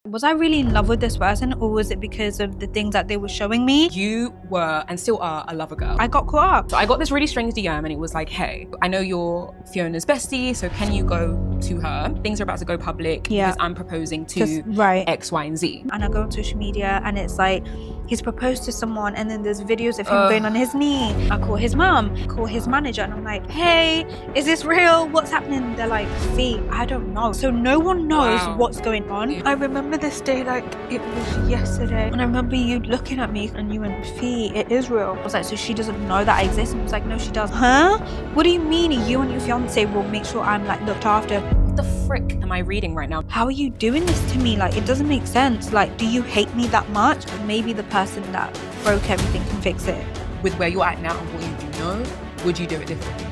Was I really in love with this person, or was it because of the things that they were showing me? You were and still are a lover girl. I got caught up. So I got this really strange DM and it was like, hey, I know you're Fiona's bestie, so can you go to her? Things are about to go public because I'm proposing to X, Y, and Z. And I go on social media and it's like, he's proposed to someone, and then there's videos of him going on his knee. I call his mum, call his manager, and I'm like, hey, is this real? What's happening? They're like, Fee, I don't know. So no one knows what's going on. I remember this day like it was yesterday. And I remember you looking at me and you went, Fee, it is real. I was like, so she doesn't know that I exist? And I was like, no, she does. Huh? What do you mean you and your fiance will make sure I'm like looked after? What the frick am I reading right now? How are you doing this to me? Like, it doesn't make sense. Like, do you hate me that much? Maybe the person that broke everything can fix it. With where you're at now and what you do know, would you do it differently?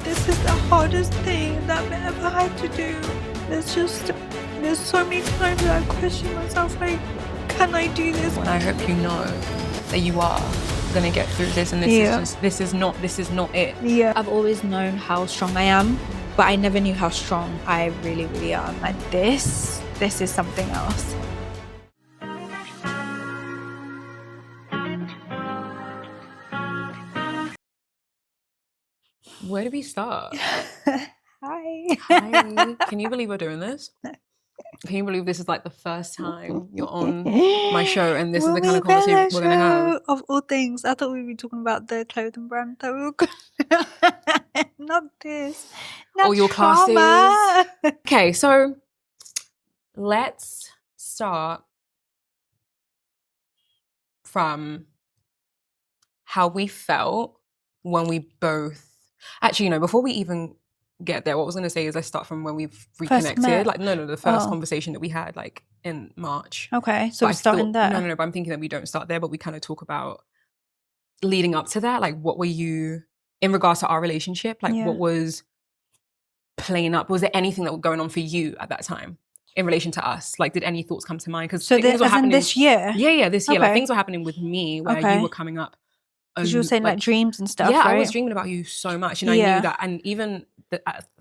This is the hardest thing that I've ever had to do. There's so many times that I question myself, like, can I do this? And I hope you know that you are gonna get through this, and this is not it. Yeah. I've always known how strong I am, but I never knew how strong I really, really am. Like this is something else. Where do we start? Hi. Hi. Can you believe we're doing this? Can you believe this is like the first time you're on my show and this is the kind of conversation we're going to have? Of all things, I thought we'd be talking about the clothing brand that we were going Not this. All your classes. Okay, so let's start from how we felt when we both... Actually, before we even get there, what I was going to say is let's start from when we've reconnected. Like, no, the first conversation that we had, like, in March. Okay, so we're starting there. No, but I'm thinking that we don't start there, but we kind of talk about leading up to that. Like, what were you, in regards to our relationship, like, what was playing up? Was there anything that was going on for you at that time in relation to us? Like, did any thoughts come to mind? Because things were happening this year? Yeah, this year. Like, things were happening with me where you were coming up. Because you were saying like dreams and stuff, yeah, right? I was dreaming about you so much, and I knew that. And even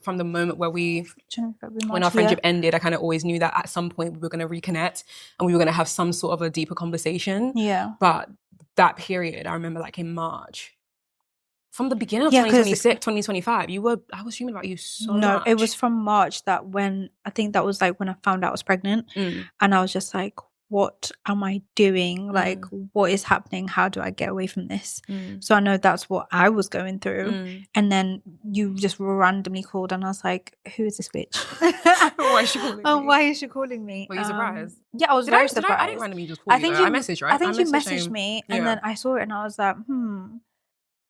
from the moment where when our friendship ended, I kind of always knew that at some point we were going to reconnect and we were going to have some sort of a deeper conversation. Yeah. But that period, I remember, like in March, from the beginning of 2025, I was dreaming about you so much. No, it was from March I think that was like when I found out I was pregnant, and I was just like, what am I doing? Like, what is happening? How do I get away from this? So I know that's what I was going through. And then you just randomly called and I was like, who is this bitch? Why is she calling me? Why is she calling me? Were you surprised? Yeah, I was very surprised. I didn't randomly just call you. I messaged, right? I think you messaged me and then I saw it and I was like,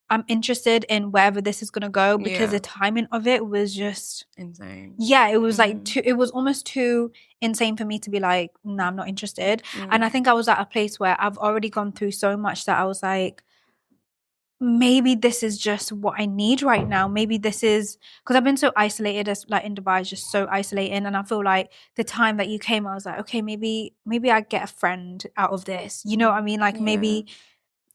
I'm interested in wherever this is going to go, because the timing of it was just insane. Yeah, it was like it was almost too insane for me to be like, no, I'm not interested. And I think I was at a place where I've already gone through so much that I was like, maybe this is just what I need right now. Maybe this is because I've been so isolated, as like in Dubai, is just so isolating. And I feel like the time that you came, I was like, okay, maybe I get a friend out of this. You know what I mean? Like maybe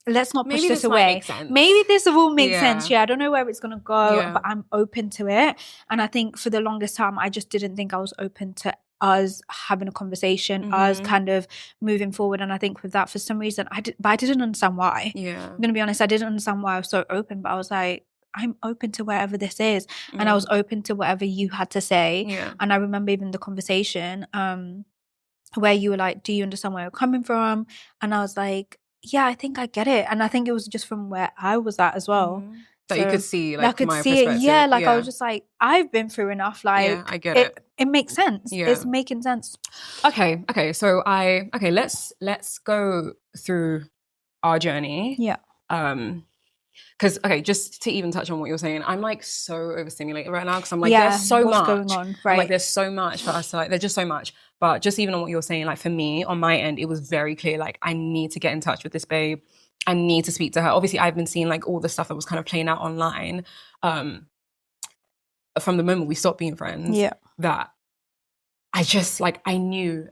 let's not push this away. Maybe this will make sense. Yeah, I don't know where it's going to go, but I'm open to it. And I think for the longest time, I just didn't think I was open to us having a conversation, us kind of moving forward. And I think with that, for some reason, I didn't understand why. Yeah. I'm going to be honest, I didn't understand why I was so open, but I was like, I'm open to wherever this is. And I was open to whatever you had to say. Yeah. And I remember even the conversation where you were like, do you understand where you're coming from? And I was like, yeah, I think I get it. And I think it was just from where I was at as well. That you could see, like, I could my see perspective. it. Yeah, like I was just like, I've been through enough. Like, I get it. It makes sense. Yeah. It's making sense. Okay. So let's go through our journey. Yeah. Because just to even touch on what you're saying, I'm like so overstimulated right now because I'm like, there's so much going on, right? I'm like, there's so much for us. Like, there's just so much. But just even on what you're saying, like for me, on my end, it was very clear. Like, I need to get in touch with this babe. I need to speak to her. Obviously, I've been seeing like all the stuff that was kind of playing out online from the moment we stopped being friends. Yeah. That I just knew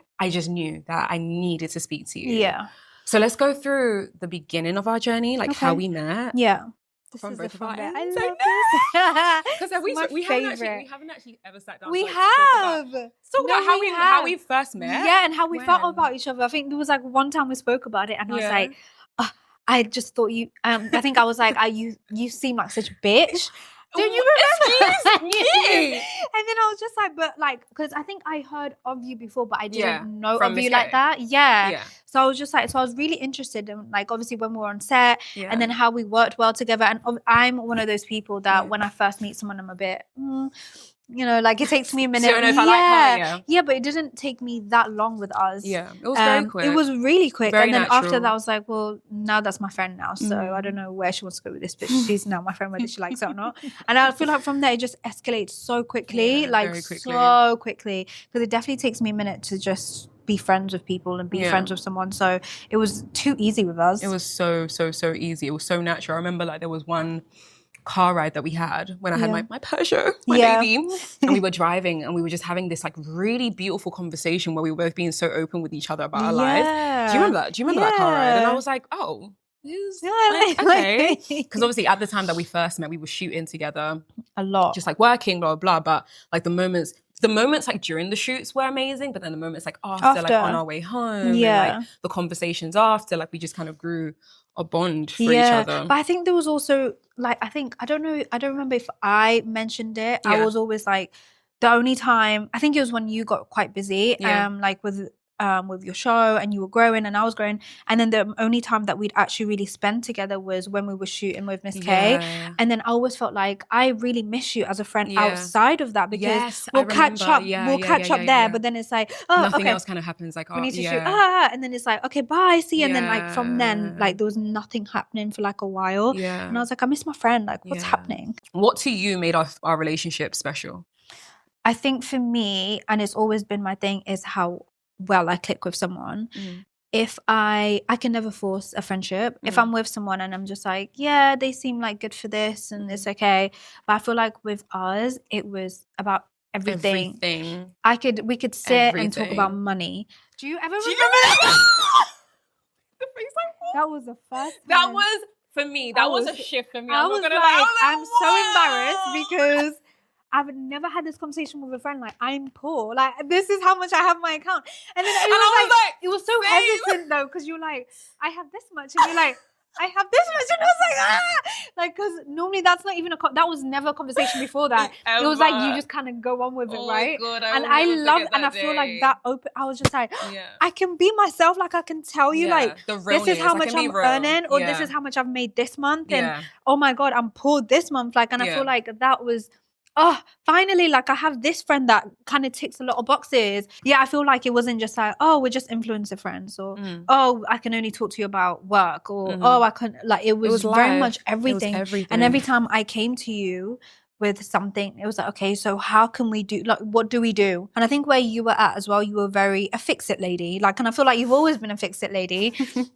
that I needed to speak to you. Yeah. So let's go through the beginning of our journey, like how we met. Yeah. This from is both the of our fun bit. ends. I love this. Because we haven't actually ever sat down. We to, like, have. talk about how we first met. Yeah, and how we felt When? about each other. I think there was like one time we spoke about it, and I was Yeah. like, I just thought you. I think I was like, you seem like such a bitch. Do you remember? Excuse me. And then I was just like, but like, because I think I heard of you before, but I didn't know from of Miss you K. like that. Yeah. Yeah. So I was just like, so I was really interested in, like, obviously when we were on set, Yeah. and then how we worked well together. And I'm one of those people that Yeah. when I first meet someone, I'm a bit, you know, like it takes me a minute. So I don't know if I like her. Yeah, but it didn't take me that long with us. Yeah, it was very quick. It was really quick. Very and then natural. after that, I was like, well, now that's my friend now. So I don't know where she wants to go with this, but she's now my friend, whether she likes it or not. And I feel like from there, it just escalates so quickly, very quickly. so quickly. Because it definitely takes me a minute to just be friends with people and be friends with someone. So it was too easy with us. It was so easy. It was so natural. I remember like there was one car ride that we had when I had my Peugeot, my baby, and we were driving and we were just having this like really beautiful conversation where we were both being so open with each other about our lives. Do you remember that? Do you remember that car ride? And I was like, oh, okay. Because obviously at the time that we first met, we were shooting together a lot, just like working, blah, blah, blah. But like the moments like during the shoots were amazing, but then the moments like after. Like on our way home, and like the conversations after, like we just kind of grew a bond for each other. But I think there was also like, I don't remember if I mentioned it. I was always like, the only time, I think it was when you got quite busy, like with your show, and you were growing and I was growing, and then the only time that we'd actually really spend together was when we were shooting with Miss K. And then I always felt like I really miss you as a friend outside of that, because we'll catch up there, but then it's like, oh, nothing else kind of happens, like, we need to shoot, and then it's like, okay, bye, see you. And then like from then, like there was nothing happening for like a while, and I was like, I miss my friend, like what's happening? What to you made our relationship special? I think for me, and it's always been my thing, is how well I click with someone. If I can never force a friendship. If I'm with someone and I'm just like, yeah, they seem like good for this and it's okay, but I feel like with us it was about everything. We could sit and talk about money. Do you ever remember that? The face I that was the first time. That was for me. That was a shift for me. I was like, I'm so embarrassed because I've never had this conversation with a friend. Like, I'm poor. Like, this is how much I have in my account. And then it was so hesitant though, because you're like, I have this much, and you're like, I have this much, and I was like, like, because normally that's not even that was never a conversation before that. It was like you just kind of go on with it, right? God, and I love, and I feel like that open. I was just like, I can be myself. Like, I can tell you, like, this is how much I'm earning, or this is how much I've made this month, and oh my God, I'm poor this month. Like, and I feel like that was. Oh, finally, like I have this friend that kind of ticks a lot of boxes. Yeah, I feel like it wasn't just like, oh, we're just influencer friends, or oh, I can only talk to you about work, or oh, I can, like, it was very much everything. And every time I came to you with something, it was like, okay, so how can we do, like, what do we do? And I think where you were at as well, you were very a fix-it lady. Like, and I feel like you've always been a fix-it lady,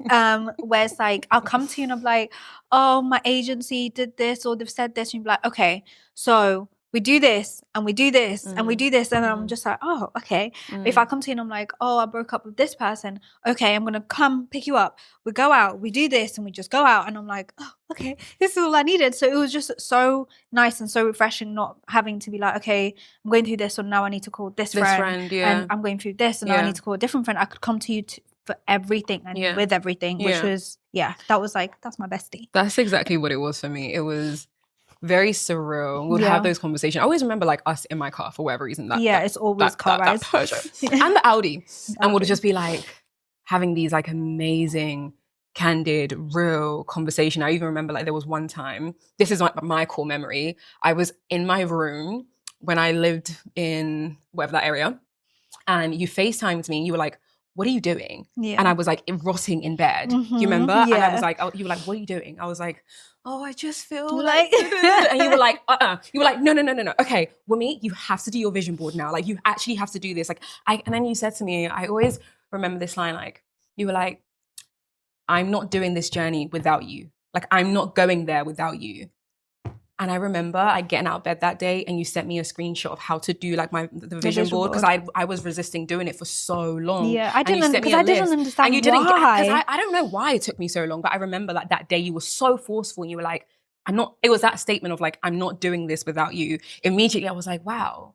where it's like, I'll come to you and I'm like, oh, my agency did this, or they've said this, and you're like, okay, so we do this and we do this and we do this, and I'm just like, oh, okay. If I come to you and I'm like, oh, I broke up with this person, okay, I'm gonna come pick you up, we go out, we do this, and we just go out, and I'm like, oh, okay, this is all I needed. So it was just so nice and so refreshing, not having to be like, okay, I'm going through this, so now I need to call this friend, and I'm going through this, and now I need to call a different friend. I could come to you for everything and with everything, which was that was like, that's my bestie. That's exactly what it was for me. It was very surreal. We would have those conversations. I always remember like us in my car for whatever reason. It's always car rides. That Peugeot. And the Audi. And we'll just be like having these like amazing, candid, real conversation. I even remember like there was one time, this is my core memory. I was in my room when I lived in whatever that area, and you FaceTimed me and you were like, what are you doing? And I was like rotting in bed. You remember? And I was like, you were like, what are you doing? I was like, oh, I just feel like and you were like, you were like, no. Okay, Wumi, you have to do your vision board now. Like, you actually have to do this. Like, and then you said to me, I always remember this line, like, you were like, I'm not doing this journey without you. Like, I'm not going there without you. And I remember getting out of bed that day and you sent me a screenshot of how to do like the vision board, because I was resisting doing it for so long. Yeah, I didn't understand and you didn't why. Because I don't know why it took me so long, but I remember like that day you were so forceful and you were like, it was that statement of like, I'm not doing this without you. Immediately I was like, wow,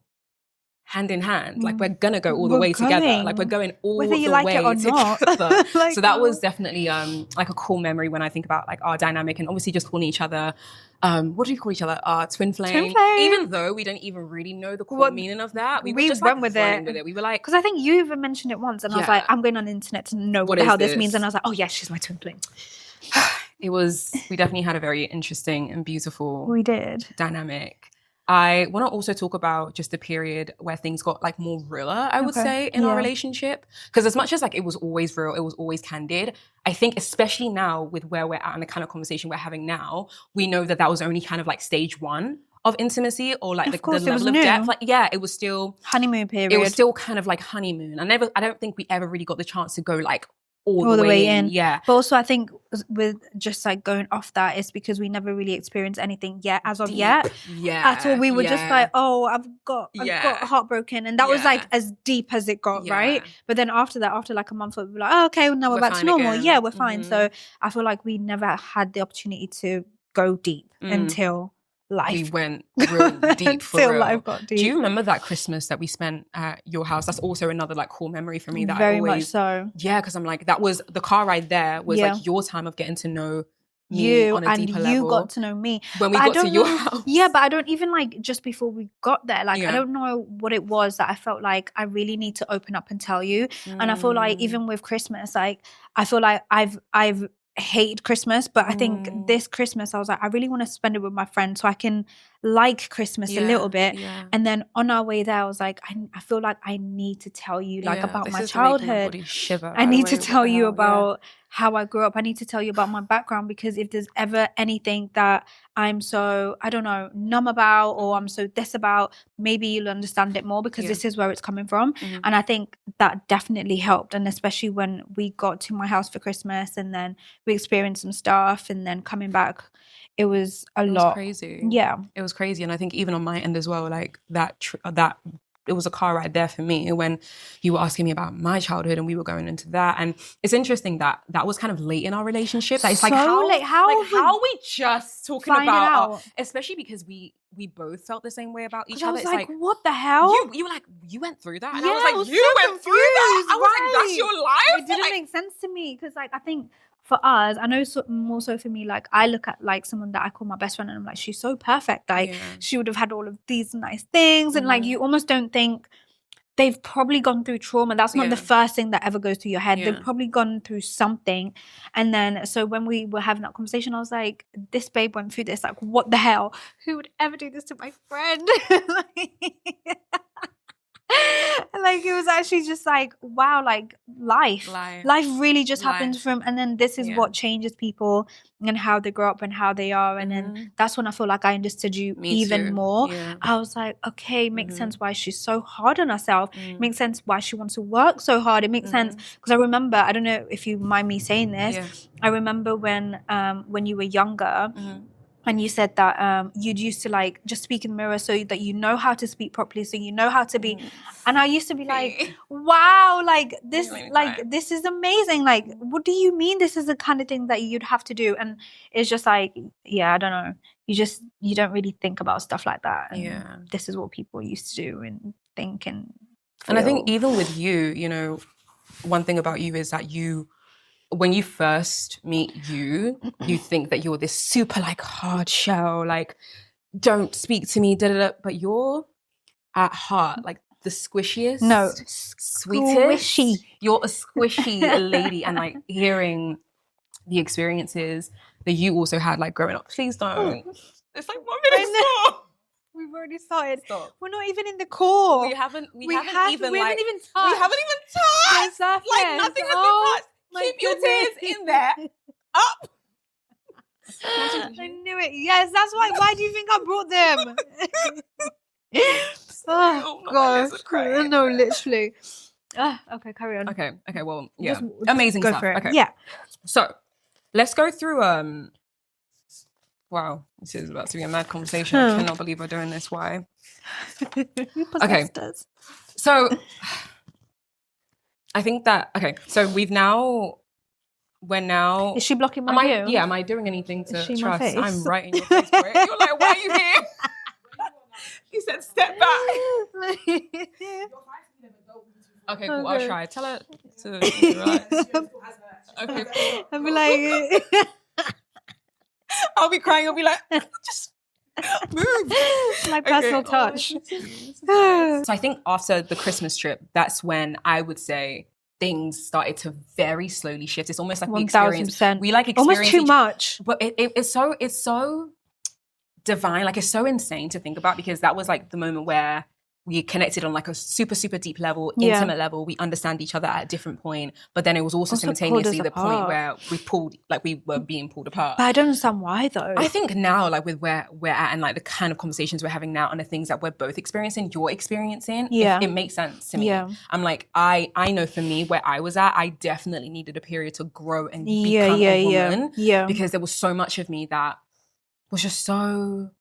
hand in hand, like we're gonna go all the way together. Like we're going all whether you the like way it or not. together. Like, so that was definitely like a cool memory when I think about like our dynamic, and obviously just calling each other, what do we call each other? Twin flame. Even though we don't even really know the core meaning of that, we were just like running with it. We were like, because I think you even mentioned it once, and I was like, I'm going on the internet to know what the hell this means, and I was like, oh yeah, she's my twin flame. We definitely had a very interesting and beautiful dynamic. I want to also talk about just the period where things got like more realer, I would say, in our relationship. Because as much as like it was always real, it was always candid, I think especially now with where we're at and the kind of conversation we're having now, we know that that was only kind of like stage one of intimacy, or like the level of depth. Like, yeah, it was still honeymoon period. It was still kind of like honeymoon. I don't think we ever really got the chance to go like all the way in. Yeah. But also I think with just like going off that, it's because we never really experienced anything yet as of yet. Yeah. At all. We were just like, oh, I've got heartbroken. And that was like as deep as it got, right? But then after that, after like a month, we were like, oh, okay, now we're back to normal. Again. Yeah, we're fine. So I feel like we never had the opportunity to go deep until life. We went real deep for real. Life got deep. Do you remember that Christmas that we spent at your house? That's also another like cool memory for me. That very much so. Yeah, because I'm like, that was the car ride there was like your time of getting to know me on a deeper level. You got to know me when we got to your house. Yeah, but I don't even like just before we got there. Like I don't know what it was that I felt like I really need to open up and tell you. And I feel like even with Christmas, like I feel like I've hate Christmas, but I think this Christmas I was like, I really want to spend it with my friends so I can like Christmas a little bit. And then on our way there I was like, I feel like I need to tell you like about my childhood. I need to tell you about how I grew up. I need to tell you about my background, because if there's ever anything that I'm so, I don't know, numb about, or I'm so this about, maybe you'll understand it more, because this is where it's coming from. And I think that definitely helped. And especially when we got to my house for Christmas and then we experienced some stuff, and then coming back, it was a lot. It was crazy. Yeah. It was crazy. And I think even on my end as well, like that it was a car ride there for me when you were asking me about my childhood and we were going into that. And it's interesting that was kind of late in our relationship. That it's so like how are we just talking about especially because we both felt the same way about each other. I was like, what the hell? You were like, you went through that? And I was like, you went through that? I was like, that's your life? It didn't make sense to me, because like I think for us, I know more so for me, like I look at like someone that I call my best friend and I'm like, she's so perfect. Like she would have had all of these nice things. And like you almost don't think they've probably gone through trauma. That's not the first thing that ever goes through your head. They've probably gone through something. And then so when we were having that conversation, I was like, this babe went through this. Like, what the hell? Who would ever do this to my friend? Like it was actually just like, wow, like life really just happens from, and then this is what changes people and how they grow up and how they are. And then that's when I feel like I understood you even more. I was like, okay, makes sense why she's so hard on herself. Makes sense why she wants to work so hard. It makes sense because I remember, I don't know if you mind me saying this, I remember when you were younger, and you said that you'd used to like just speak in the mirror so that you know how to speak properly, so you know how to be. And I used to be like, wow, like this, this is amazing. Like, what do you mean this is the kind of thing that you'd have to do? And it's just like, yeah, I don't know. You don't really think about stuff like that. And this is what people used to do and think and feel. And I think even with you, you know, one thing about you is that when you first meet you think that you're this super like hard shell, like don't speak to me, but you're at heart like the squishiest, sweetest. Squishy. You're a squishy lady, and like hearing the experiences that you also had like growing up. Please don't. It's like 1 minute. Stop. We've already started. Stop. We're not even in the core. We haven't even touched. Like nothing has been touched. Keep your tears in there. Up. I knew it. Yes, that's why. Why do you think I brought them? Oh gosh. No, literally. Okay, carry on. Okay, well, yeah. Just amazing go stuff. For it. Okay. Yeah. So let's go through wow, this is about to be a mad conversation. I cannot believe we're doing this. Why? Okay. So I think that, so we've now we're now. Is she blocking my view? Yeah, am I doing anything to she trust? my face? I'm right in your face for it. You're like, why are you here? You said step back. Okay, cool. I'll try. Tell her to relax. Okay, cool. I'll be like, I'll be crying. I'll be like, just move. My personal touch. So I think after the Christmas trip, that's when I would say things started to very slowly shift. It's almost like 1000%. we like almost too much. But it's so divine. Like, it's so insane to think about, because that was like the moment where we connected on like a super, super deep level, intimate level. We understand each other at a different point. But then it was also simultaneously the point where we were being pulled apart. But I don't understand why though. I think now, like with where we're at and like the kind of conversations we're having now and the things that we're both experiencing, you're experiencing, it makes sense to me. Yeah. I'm like, I know for me where I was at, I definitely needed a period to grow and become a woman. Yeah. Because there was so much of me that was just so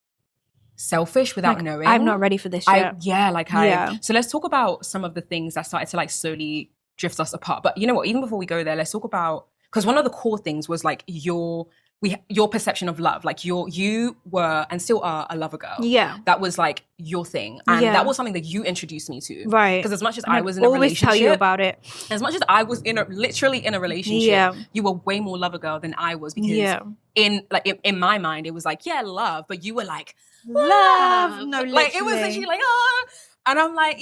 selfish without knowing. I'm not ready for this yet. So let's talk about some of the things that started to like slowly drift us apart. But you know what, even before we go there, let's talk about, because one of the core things was like your perception of love. Like you were and still are a lover girl. Yeah. That was like your thing. And that was something that you introduced me to. Right. Because as much as I was in a relationship. Always tell you about it. As much as I was literally in a relationship, you were way more lover girl than I was. Because in my mind, it was like, love. But you were like, love. No, like it was literally like, and I'm like,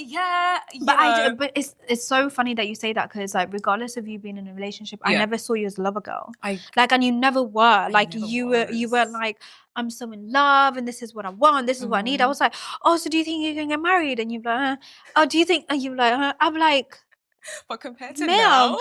but it's so funny that you say that, because like regardless of you being in a relationship, I never saw you as a lover girl. And you never were. Like you were like, I'm so in love and this is what I want, this is what I need. I was like, oh, so do you think you can get married? And you're like, oh, do you think? And you're like, I'm like, but compared to now,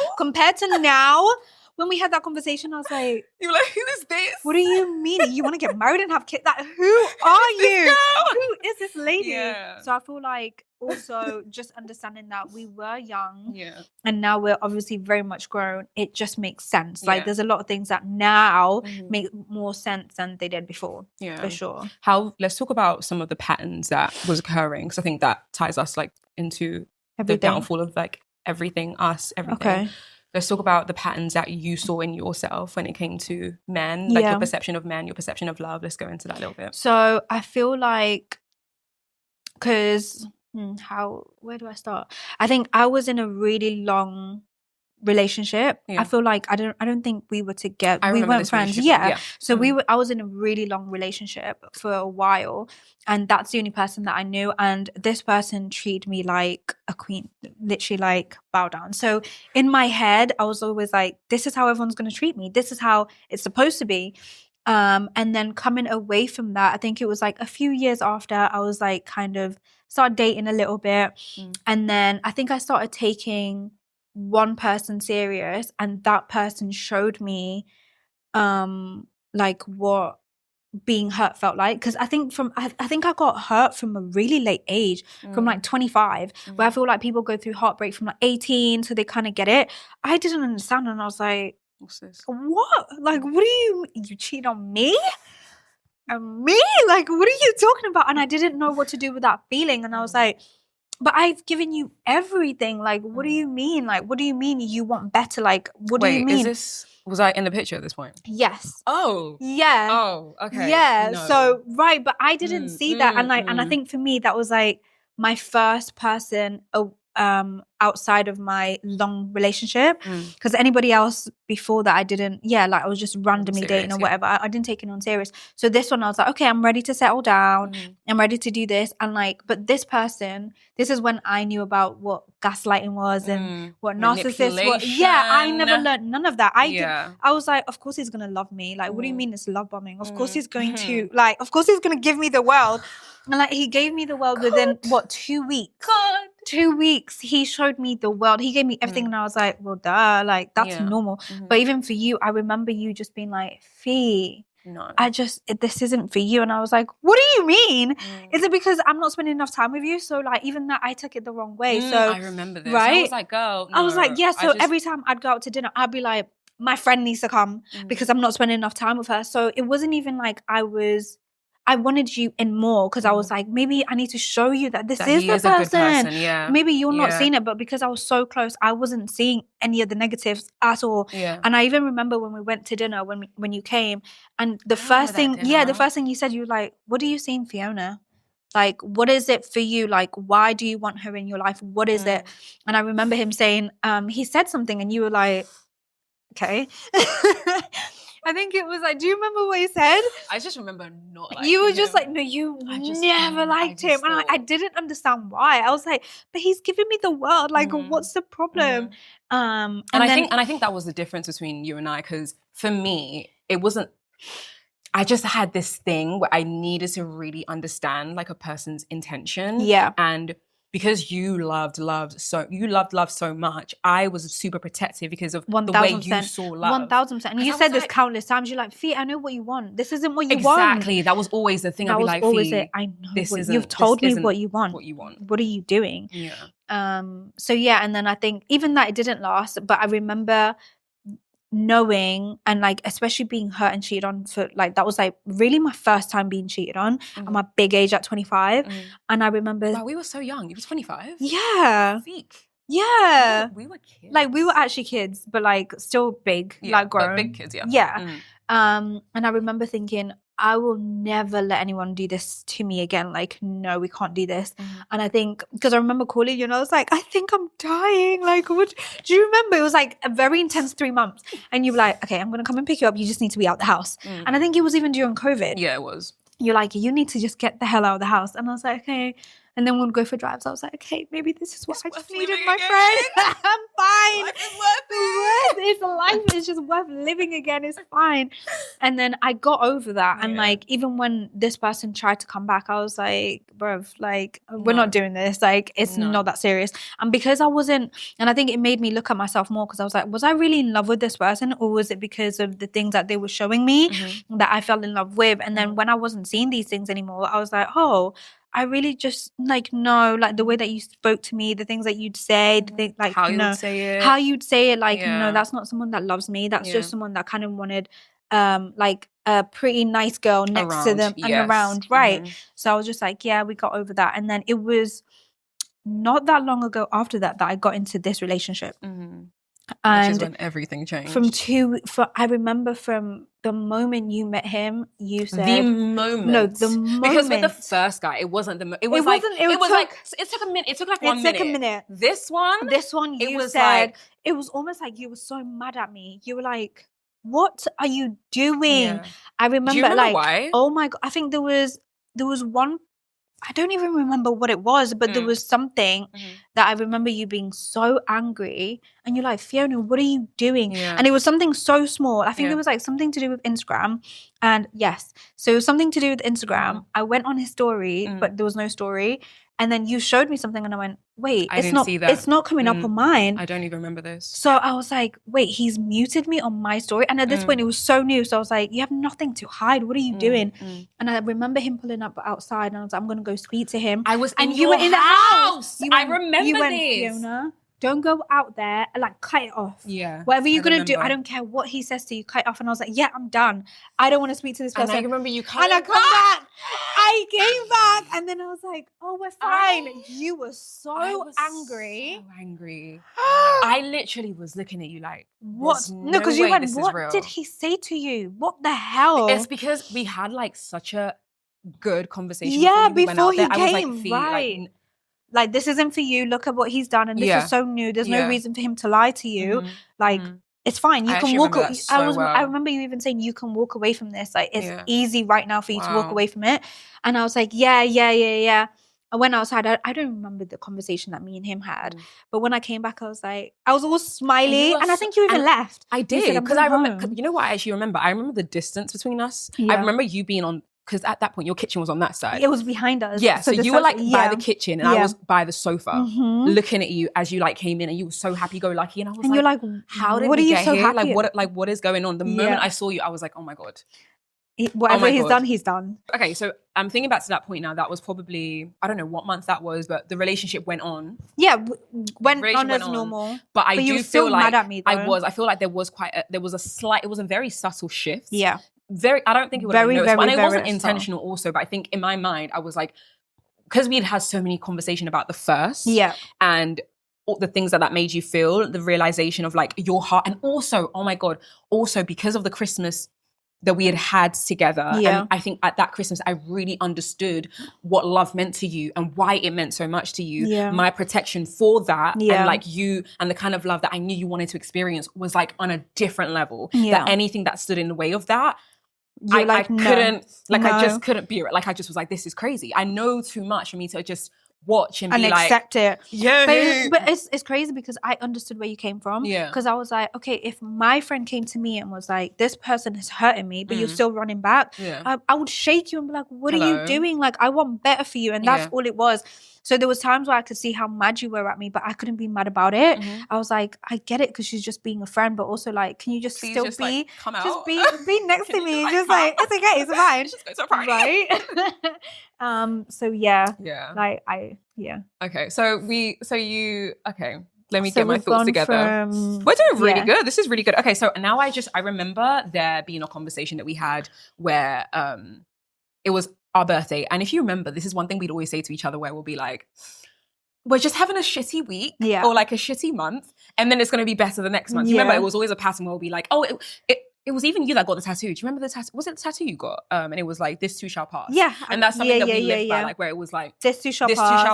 when we had that conversation, I was like, you were like, who is this? What do you mean? You want to get married and have kids? Like, who are you? Who is this lady? Yeah. So I feel like also just understanding that we were young and now we're obviously very much grown, it just makes sense. Like there's a lot of things that now make more sense than they did before. Yeah. For sure. Let's talk about some of the patterns that was occurring, because I think that ties us like into the downfall of like everything. Okay. Let's talk about the patterns that you saw in yourself when it came to men, like your perception of men, your perception of love. Let's go into that a little bit. So I feel like, because where do I start? I think I was in a really long relationship. I feel like I don't think we were together. We weren't friends. So I was in a really long relationship for a while, and that's the only person that I knew, and this person treated me like a queen, literally like bow down. So in my head I was always like, this is how everyone's going to treat me, this is how it's supposed to be. And then coming away from that, I think it was like a few years after, I was like kind of started dating a little bit, and then I think I started taking one person serious, and that person showed me like what being hurt felt like. Because I think I got hurt from a really late age, from like 25, where I feel like people go through heartbreak from like 18, so they kind of get it. I didn't understand, and I was like, what's this? What? Like, what do you cheat on me? And me? Like, what are you talking about? And I didn't know what to do with that feeling, and I was like, but I've given you everything. Like, what do you mean? Like, what do you mean you want better? Like, what do you mean? Was I in the picture at this point? Yes. Oh. Yeah. Oh, okay. Yeah. No. So, right. But I didn't see that. And like, and I think for me, that was like my first person outside of my long relationship, because anybody else before that I didn't like I was just randomly dating or whatever. I didn't take it on serious. So this one I was like, okay, I'm ready to settle down, I'm ready to do this. And like, but this person, this is when I knew about what gaslighting was and what narcissist was. I never learned none of that. I was like, of course he's gonna love me. Like, what do you mean it's love bombing? Of course he's going to like, of course he's gonna give me the world. And like, he gave me the world within 2 weeks. 2 weeks, he showed me the world. He gave me everything, and I was like, well, duh, like that's normal. But even for you, I remember you just being like, Fee, no, this isn't for you. And I was like, what do you mean? Is it because I'm not spending enough time with you? So like, even that, I took it the wrong way. So I remember this. Right? I was like, girl, no, I was like, yeah. So every time I'd go out to dinner, I'd be like, my friend needs to come because I'm not spending enough time with her. So it wasn't even like I was I wanted you in more because I was like, maybe I need to show you that this is the a good person. Yeah. Maybe you're not seeing it, but because I was so close, I wasn't seeing any of the negatives at all. Yeah. And I even remember when we went to dinner, when you came, and the first thing you said, you were like, what do you see in Fiona? Like, what is it for you? Like, why do you want her in your life? What is it? And I remember him saying, he said something and you were like, okay. I think it was like, do you remember what he said? I just remember not liking him. You were just like, no, you never liked him. And I didn't understand why. I was like, but he's giving me the world. Like, what's the problem? And I think that was the difference between you and I, because for me, it wasn't, I just had this thing where I needed to really understand like a person's intention. Yeah. And because you loved love so much, I was super protective because of the way you saw love. 1000%. And you said this countless times. You're like, Fee, I know what you want. This isn't what you want. Exactly. That was always the thing. I'd be like, Fee, I know you've told me what you want. What are you doing? Yeah. So yeah, and then I think even that it didn't last, but I remember knowing and like especially being hurt and cheated on for like that was like really my first time being cheated on at my big age at 25. And I remember, wow, we were so young. You was 25. Yeah. Yeah. We were kids. Like we were actually kids, but like still big, like grown. Big kids, yeah. Yeah. And I remember thinking, I will never let anyone do this to me again. Like, no, we can't do this. And I think, because I remember calling you and I was like, I think I'm dying. Like, what? Do you remember? It was like a very intense 3 months. And you were like, okay, I'm going to come and pick you up. You just need to be out the house. And I think it was even during COVID. Yeah, it was. You're like, you need to just get the hell out of the house. And I was like, okay. And then we'd go for drives. I was like, okay, maybe this is what I just needed, my friend. I'm fine. Life is worth it. It's life is just worth living again. It's fine. And then I got over that. And like, even when this person tried to come back, I was like, bruv, like, we're not doing this. Like, it's not that serious. And because I wasn't, and I think it made me look at myself more because I was like, was I really in love with this person? Or was it because of the things that they were showing me that I fell in love with? And then when I wasn't seeing these things anymore, I was like, oh, I really just like no, like the way that you spoke to me, the things that you'd say, like how you'd say it, like no, that's not someone that loves me. That's just someone that kind of wanted like a pretty nice girl next to them and around, right? So I was just like, yeah, we got over that. And then it was not that long ago after that I got into this relationship. And which is when everything changed. I remember from the moment you met him, you said the moment. No, the moment. Because with the first guy, it wasn't the. It was like it took a minute. It took like 1 minute. It took a minute. This one, you said it was almost like you were so mad at me. You were like, "What are you doing?" Yeah. I remember, do you remember like, why? Oh my god! I think there was one. I don't even remember what it was, but there was something that I remember you being so angry and you're like, Fiona, what are you doing? Yeah. And it was something so small. I think it was like something to do with Instagram. And yes, so it was something to do with Instagram. I went on his story, but there was no story. And then you showed me something and I went, wait, it's not coming up on mine. I don't even remember this. So I was like, wait, he's muted me on my story. And at this point, it was so new. So I was like, you have nothing to hide. What are you doing? And I remember him pulling up outside and I was like, I'm going to go speak to him. You were in the house. I remember this. Fiona, don't go out there and like cut it off. Yeah. Whatever you're going to do, I don't care what he says to you, cut it off. And I was like, yeah, I'm done. I don't want to speak to this person. And I remember you coming back. I came back and then I was like, oh, we're fine. You were so angry. So angry. I literally was looking at you like, what? No, because you went, what did he say to you? What the hell? It's because we had like such a good conversation. Yeah, before he came, right. Like, this isn't for you. Look at what he's done. And this is so new. There's no reason for him to lie to you. Like, it's fine. You can walk away. I remember you even saying you can walk away from this. Like, it's easy right now for you to walk away from it. And I was like, yeah. I went outside. I don't remember the conversation that me and him had. But when I came back, I was all smiley. And I think you even left. I did. Because I remember, you know what I actually remember? I remember the distance between us. Yeah. I remember you being on, because at that point your kitchen was on that side. It was behind us. Yeah, so you were like by the kitchen and I was by the sofa looking at you as you like came in and you were so happy-go-lucky and I was and you're like, how did we get here? Like what is going on? The moment I saw you, I was like, oh my God. Whatever he's done, he's done. Okay, so I'm thinking back to that point now. That was probably, I don't know what month that was, but the relationship went on. Yeah, went on as normal. But I do feel like mad at me, though. I feel like there was a very subtle shift. Yeah. I don't think it would have been noticeable. And it wasn't subtle. intentional also, but I think in my mind, I was like, because we'd had so many conversation about the first. Yeah. And all the things that made you feel, the realization of like your heart. And also, oh my God, also because of the Christmas that we had together. Yeah. And I think at that Christmas, I really understood what love meant to you and why it meant so much to you. Yeah. My protection for that Yeah. and like you and the kind of love that I knew you wanted to experience was like on a different level. Yeah. That anything that stood in the way of that, You're I couldn't, no. I just couldn't be, like, I just was like, this is crazy. I know too much for me to just watch and be accept like, it. Yeah. But it's crazy because I understood where you came from. Yeah. Because I was like, okay, if my friend came to me and was like, this person is hurting me, but you're still running back, I would shake you and be like, what are you doing? Like, I want better for you. And that's all it was. So there was times where I could see how mad you were at me, but I couldn't be mad about it. I was like, I get it because she's just being a friend, but also like, can you just Please still just, be, like, come out? just be next to me? Just come? like, it's okay, it's fine. Just go to a party. Right? So yeah. Yeah. Like Okay. So okay. Let me So get my we've thoughts gone together. from- We're doing really good. This is really good. Okay. So now I remember there being a conversation that we had where it was our birthday. And if you remember, this is one thing we'd always say to each other where we'll be like, we're just having a shitty week or like a shitty month. And then it's going to be better the next month. You remember, it was always a pattern where we'll be like, oh, it was even you that got the tattoo. Do you remember the tattoo? Was it the tattoo you got? And it was like, this too shall pass. Yeah. And that's something that we lived by, like where it was like, this too shall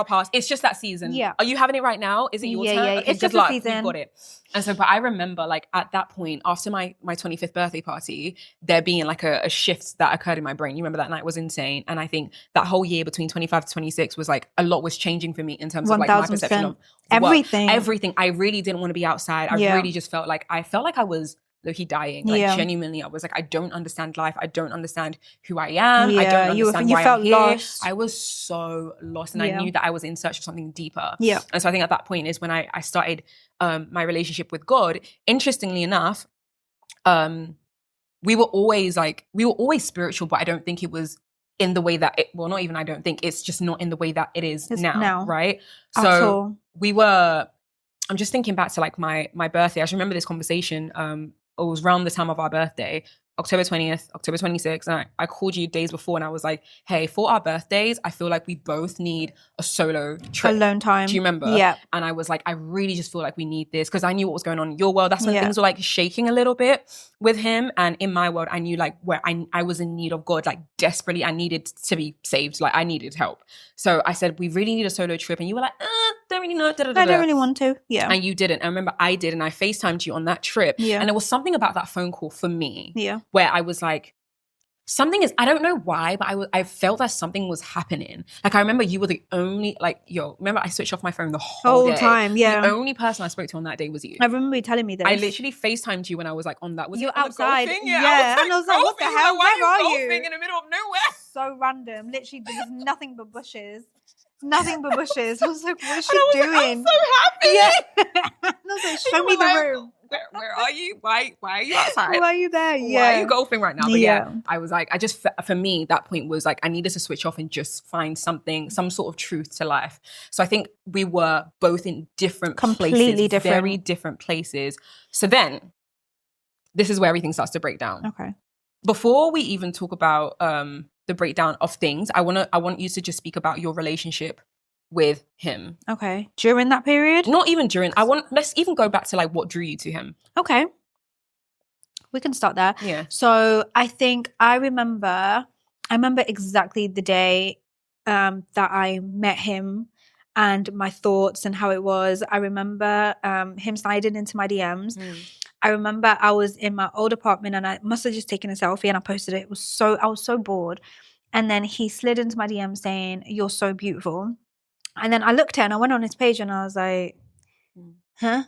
pass. It's just that season. Yeah. Are you having it right now? Is it your turn? Yeah. Okay, It's good just luck. a season. You've got it. And so, but I remember like at that point, after my 25th birthday party, there being like a shift that occurred in my brain. You remember that night was insane. And I think that whole year between 25 to 26 was like a lot was changing for me in terms of like my perception of everything. Everything. I really didn't want to be outside. I really just felt like I was low-key dying. Like genuinely, I was like, I don't understand life. I don't understand who I am. I don't understand why I'm here. Lost. I was so lost. And I knew that I was in search of something deeper. Yeah. And so I think at that point is when I started my relationship with God. Interestingly enough, we were always spiritual, but I don't think it was in the way that it's just not in the way that it is now. Right? So I'm just thinking back to like my birthday. I just remember this conversation. It was around the time of our birthday, October 20th, October 26th. And I called you days before and I was like, hey, for our birthdays, I feel like we both need a solo trip. Alone time. Do you remember? Yeah. And I was like, I really just feel like we need this because I knew what was going on in your world. That's when things were like shaking a little bit with him. And in my world, I knew like where I was in need of God, like desperately. I needed to be saved. Like I needed help. So I said, we really need a solo trip. And you were like, don't really know. I don't really want to. Yeah. And you didn't. I remember I did. And I FaceTimed you on that trip. Yeah. And there was something about that phone call for me. Yeah. Where I was like, I don't know why, but I felt that something was happening. Like I remember you were the only, remember I switched off my phone the whole time. Yeah. The only person I spoke to on that day was you. I remember you telling me this. I literally FaceTimed you when I was like on that. Was you it on outside? The golfing? Yeah. And I was like, what the hell? Where are you? In the middle of nowhere. So random. Literally, there was nothing but bushes. Nothing but bushes. I was like, what is she doing? Like, I'm so happy. Yeah. I was like, show me the room. Where are you? Why are you outside? Why are you there? Yeah. Why are you golfing right now? But I was like, for me, that point was like, I needed to switch off and just find some sort of truth to life. So I think we were both in completely different, very different places. So then this is where everything starts to break down. Okay. Before we even talk about the breakdown of things, I want you to just speak about your relationship with him. Okay. During that period? Not even during. Let's even go back to like what drew you to him. Okay. We can start there. Yeah. So I think I remember exactly the day that I met him and my thoughts and how it was. I remember him sliding into my DMs. I remember I was in my old apartment and I must have just taken a selfie and I posted it. I was so bored. And then he slid into my DM saying, "You're so beautiful." And then I looked at it and I went on his page and I was like, huh?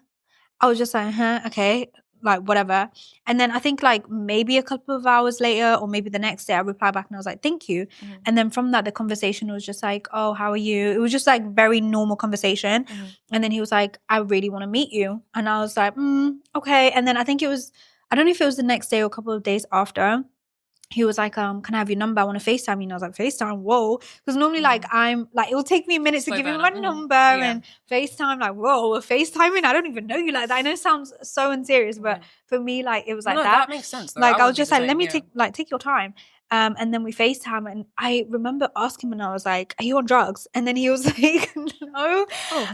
I was just like, huh? Okay. Like, whatever. And then I think like maybe a couple of hours later or maybe the next day I replied back and I was like, thank you. Mm-hmm. And then from that, the conversation was just like, oh, how are you? It was just like very normal conversation. Mm-hmm. And then he was like, I really want to meet you. And I was like, okay. And then I don't know if it was the next day or a couple of days after, he was like, can I have your number? I want to FaceTime you. And I was like, FaceTime? Whoa. Because normally, like, I'm like, it will take me a minute to give him my number and FaceTime. Like, whoa, we're FaceTiming? I don't even know you like that. I know it sounds so unserious, but for me, like, it was like that. That makes sense, though. Like, I was just like, let me take your time. And then we FaceTime, and I remember asking him, and I was like, are you on drugs? And then he was like, no.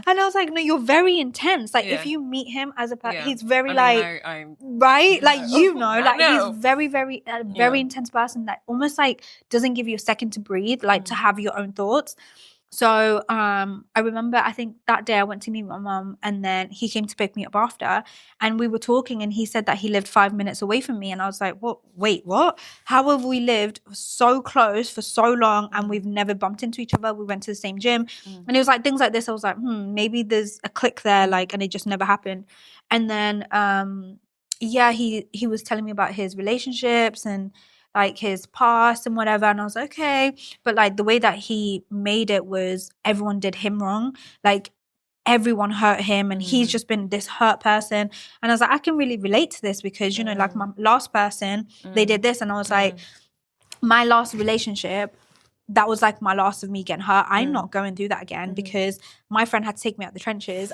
And I was like, no, you're very intense. Like, if you meet him as a person, he's very right? Like, like, he's very, very, very intense person that almost like doesn't give you a second to breathe, like to have your own thoughts. So I remember, I think that day I went to meet my mum, and then he came to pick me up after, and we were talking, and he said that he lived 5 minutes away from me, and I was like, what? Wait, what? How have we lived so close for so long and we've never bumped into each other? We went to the same gym, and it was like things like this. I was like, maybe there's a click there, like, and it just never happened. And then he was telling me about his relationships and like his past and whatever, and I was like, okay, but like the way that he made it was everyone did him wrong, like everyone hurt him, and he's just been this hurt person. And I was like, I can really relate to this because like my last person, they did this, and I was like, my last relationship, that was like my last of me getting hurt. I'm not going through that again because my friend had to take me out the trenches.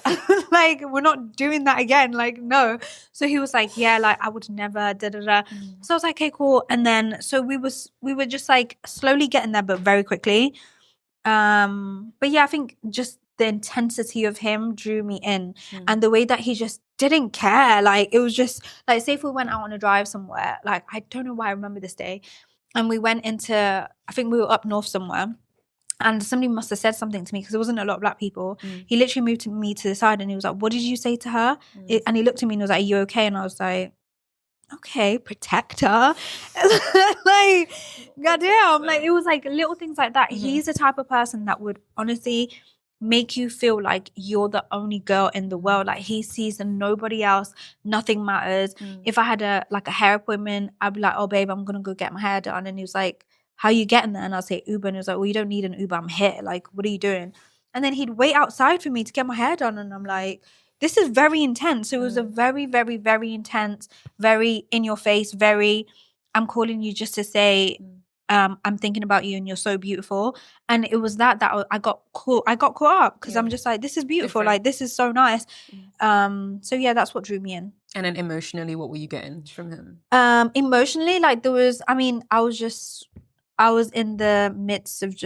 Like, we're not doing that again. Like, no. So he was like, yeah, like, I would never, da-da-da. So I was like, okay, cool. And then, so we were just like slowly getting there, but very quickly. But yeah, I think just the intensity of him drew me in, and the way that he just didn't care. Like, it was just like, say if we went out on a drive somewhere, like, I don't know why I remember this day. And we went into, I think we were up north somewhere, and somebody must have said something to me because there wasn't a lot of black people. He literally moved me to the side, and he was like, what did you say to her? And he looked at me and was like, are you okay? And I was like, okay, protect her. Like, goddamn. Like, it was like little things like that. He's the type of person that would honestly make you feel like you're the only girl in the world. Like, he sees nobody else, nothing matters. If I had a hair appointment, I'd be like, oh babe, I'm gonna go get my hair done. And he was like, how are you getting there? And I'll say Uber, and he was like, well, you don't need an Uber, I'm here. Like, what are you doing? And then he'd wait outside for me to get my hair done, and I'm like, this is very intense. So it was a very, very, very intense, very in your face, very, I'm calling you just to say, I'm thinking about you and you're so beautiful. And it was that I got caught up because I'm just like, this is beautiful. Different. Like, this is so nice. So yeah, that's what drew me in. And then emotionally, what were you getting from him? Emotionally, like, there was, I was in the midst of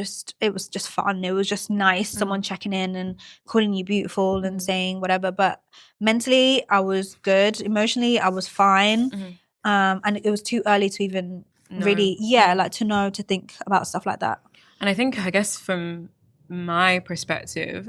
it was just fun. It was just nice. Someone checking in and calling you beautiful and saying whatever. But mentally, I was good. Emotionally, I was fine. And it was too early to even really, like, to know, to think about stuff like that. And I guess from my perspective,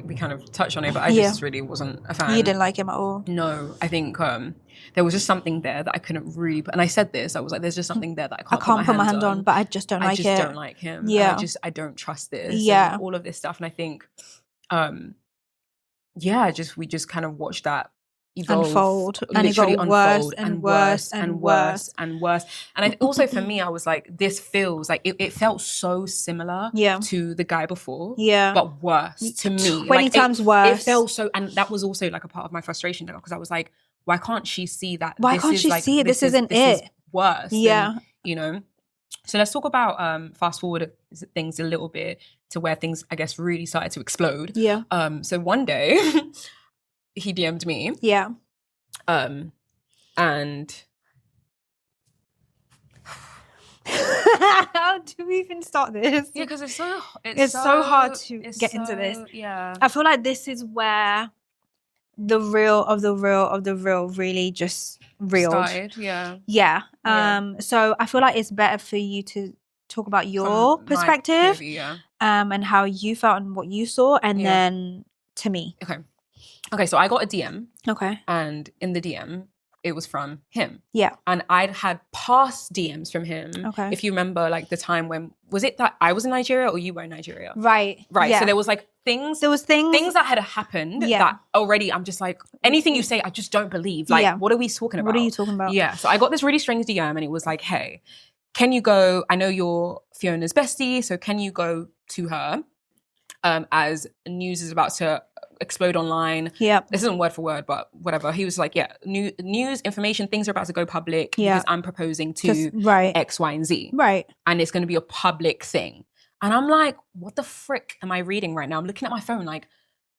we kind of touched on it, but I just really wasn't a fan. You didn't like him at all? No, I think there was just something there that I couldn't really, and I said this, I was like, there's just something there that I can't put my hand on, but I just don't like it. I just don't like him. Yeah. I don't trust this. Yeah. And all of this stuff. And I think, we just kind of watched that unfold, and it got worse and worse and worse and worse. And also for me, I was like, this feels like it felt so similar to the guy before, but worse to me, 20 times worse. It felt so, and that was also like a part of my frustration because I was like, why can't she see that? Why can't she see it? This isn't it. Is worse. Yeah, than, So let's talk about fast forward things a little bit to where things, I guess, really started to explode. Yeah. So one day. He DM'd me. Yeah. And how do we even start this? Yeah, because it's so hard to get into this. Yeah. I feel like this is where the real of the real of the real really just reeled. Started, yeah. Yeah. So I feel like it's better for you to talk about your perspective, and how you felt and what you saw, and then to me. Okay, so I got a DM. Okay. And in the DM, it was from him. Yeah. And I'd had past DMs from him. Okay. If you remember, like, the time when, was it that I was in Nigeria or you were in Nigeria? Right. Yeah. So there was like things. There was things that had happened that already I'm just like, anything you say, I just don't believe. Like, what are we talking about? What are you talking about? Yeah. So I got this really strange DM and it was like, hey, can you go, I know you're Fiona's bestie, so can you go to her as news is about to explode online. Yeah. This isn't word for word, but whatever. He was like, yeah, news, information, things are about to go public because I'm proposing to X, Y, and Z. Right. And it's going to be a public thing. And I'm like, what the frick am I reading right now? I'm looking at my phone like,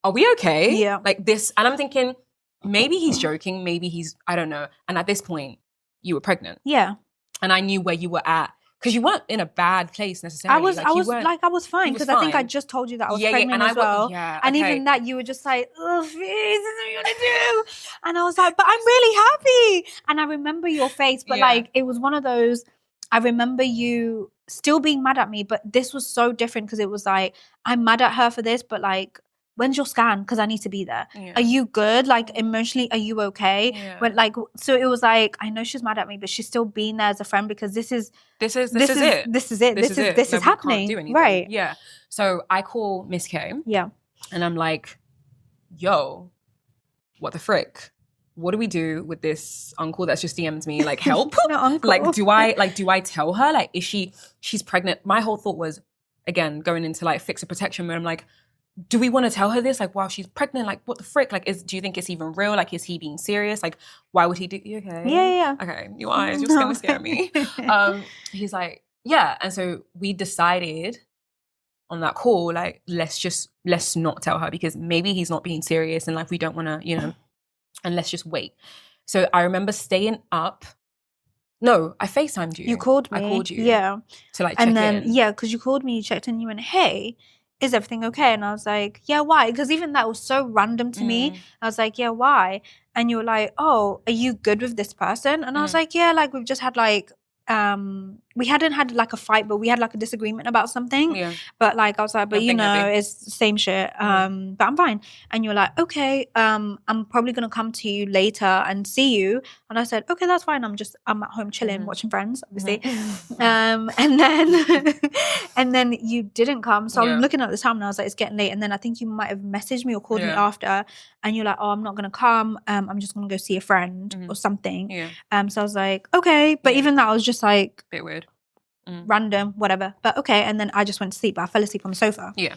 are we okay? Yeah. Like this. And I'm thinking, maybe he's joking. Maybe he's, I don't know. And at this point, you were pregnant. Yeah. And I knew where you were at. Because you weren't in a bad place necessarily. I was fine because I think I just told you that I was pregnant as well. And even that you were just like, oh, this is what you want to do. And I was like, but I'm really happy. And I remember your face, but like it was one of those, I remember you still being mad at me, but this was so different because it was like, I'm mad at her for this, but like, when's your scan? Because I need to be there. Yeah. Are you good? Like emotionally, are you okay? Yeah. But like, so it was like, I know she's mad at me, but she's still being there as a friend because this is it. This is happening. Do anything. Right. Yeah. So I call Miss K. Yeah. And I'm like, yo, what the frick? What do we do with this uncle that's just DM'd me? Like, help? No, uncle. Like, do I tell her? Like, she's pregnant? My whole thought was, again, going into like fix a protection mode. I'm like, do we want to tell her this? Like, wow, she's pregnant. Like, what the frick? Like, do you think it's even real? Like, is he being serious? Like, why would he do? You okay? Yeah. Okay, your eyes, you're gonna scare me. He's like, yeah. And so we decided on that call, like, let's not tell her because maybe he's not being serious and like we don't want to, you know, and let's just wait. So I remember staying up. No, I FaceTimed you. You called me. I called you. Yeah. To like check in. Yeah, because you called me, you checked in, you went, hey, is everything okay? And I was like, yeah, why? Because even that was so random to me. I was like, yeah, why? And you were like, oh, are you good with this person? And I was like, yeah, like we've just had like, we hadn't had like a fight, but we had like a disagreement about something. Yeah. But like I was like, but you know, it's the same shit. But I'm fine. And you're like, okay, I'm probably gonna come to you later and see you. And I said, okay, that's fine. I'm at home chilling, watching Friends, obviously. And then you didn't come. So I'm looking at the time and I was like, it's getting late. And then I think you might have messaged me or called me after, and you're like, oh, I'm not gonna come. I'm just gonna go see a friend or something. Yeah. So I was like, okay, but even that I was just like, bit weird. Random, whatever. But okay, and then I just went to sleep. I fell asleep on the sofa. Yeah.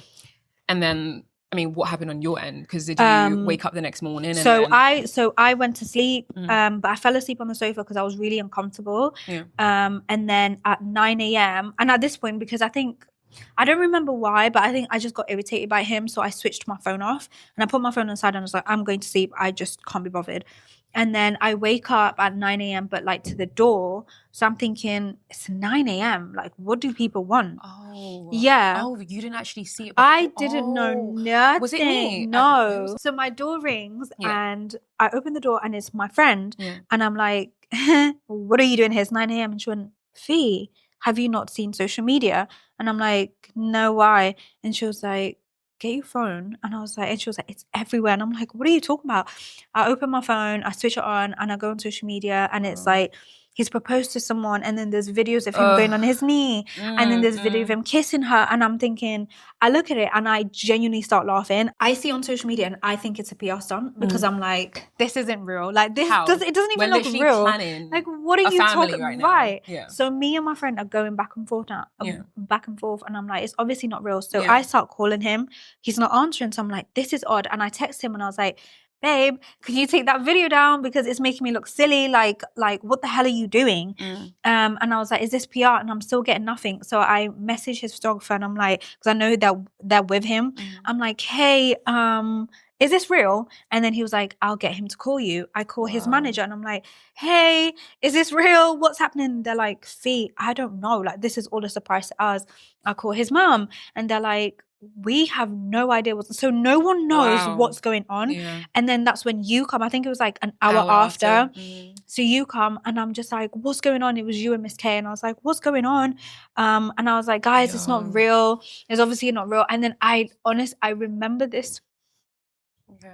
And then, I mean, what happened on your end? Because did you wake up the next morning? I went to sleep, but I fell asleep on the sofa because I was really uncomfortable. Yeah. And then at 9 a.m. and at this point, because I don't remember why, but I think I just got irritated by him. So I switched my phone off and I put my phone aside and I was like, I'm going to sleep. I just can't be bothered. And then I wake up at 9 a.m. but like to the door. So I'm thinking, it's 9 a.m. Like, what do people want? Oh. Yeah. Oh, you didn't actually see it before? I didn't know nothing. Was it me? No. So my door rings and I open the door and it's my friend. Yeah. And I'm like, what are you doing here? It's 9 a.m. And she went, Fee, have you not seen social media? And I'm like, no, why? And she was like, get your phone. And I was like, and she was like, it's everywhere. And I'm like, what are you talking about? I open my phone, I switch it on, and I go on social media, and it's like, he's proposed to someone, and then there's videos of him going on his knee, and then there's video of him kissing her, and I'm thinking, I look at it, and I genuinely start laughing. I see on social media, and I think it's a PR stunt, because I'm like, this isn't real. Like, it doesn't even look real. Like, what are you talking about? Right. Yeah. So me and my friend are going back and forth now, and I'm like, it's obviously not real. So I start calling him. He's not answering, so I'm like, this is odd. And I text him, and I was like, babe, can you take that video down because it's making me look silly? Like what the hell are you doing? And I was like, is this PR? And I'm still getting nothing. So I message his photographer and I'm like, because I know that they're with him. I'm like, hey, is this real? And then he was like, I'll get him to call you. I call his manager and I'm like, hey, is this real? What's happening? They're like, Fee, I don't know. Like, this is all a surprise to us. I call his mom and they're like, we have no idea so no one knows what's going on. And then that's when you come. I think it was like an hour after. So you come and I'm just like, what's going on? It was you and Miss K. And I was like, what's going on? And I was like, guys, it's not real. It's obviously not real. And then I remember this. Okay.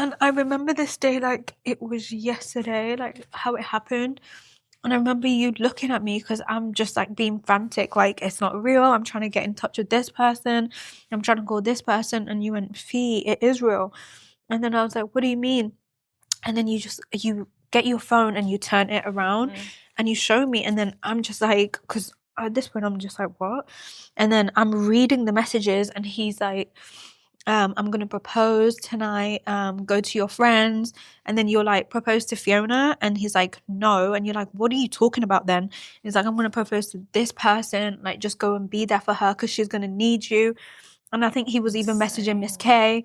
And I remember this day like it was yesterday, like how it happened. And I remember you looking at me because I'm just like being frantic, like it's not real. I'm trying to get in touch with this person. I'm trying to call this person. And you went, Fee, it is real. And then I was like, what do you mean? And then you get your phone and you turn it around and you show me. And then I'm just like, because at this point I'm just like, what? And then I'm reading the messages and he's like, I'm going to propose tonight, go to your friends. And then you're like, propose to Fiona. And he's like, no. And you're like, what are you talking about then? He's like, I'm going to propose to this person. Like, just go and be there for her because she's going to need you. And I think he was even messaging Miss K.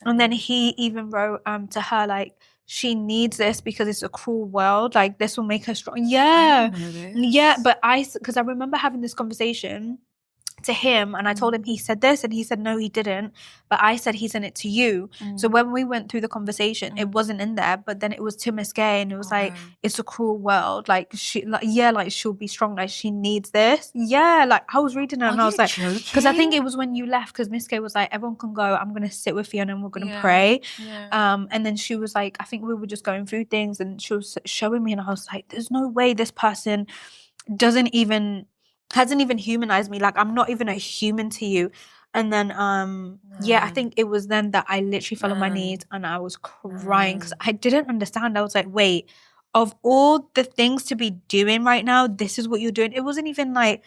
And then he even wrote to her, like, she needs this because it's a cruel world. Like, this will make her strong. Yeah. Yeah. But because I remember having this conversation to him and I told him he said this and he said no he didn't, but I said he sent it to you. So when we went through the conversation it wasn't in there, but then it was to Miss Gay and it was like, it's a cruel world, like she, like, yeah, like she'll be strong, like she needs this. Yeah, like I was reading it and I was like, because I think it was when you left, because Miss Gay was like, everyone can go, I'm gonna sit with Fiona and we're gonna pray. And then she was like, I think we were just going through things and she was showing me and I was like, there's no way this person hasn't even humanized me, like I'm not even a human to you. And then yeah, I think it was then that I literally fell on my knees and I was crying because I didn't understand. I was like, wait, of all the things to be doing right now, this is what you're doing. It wasn't even like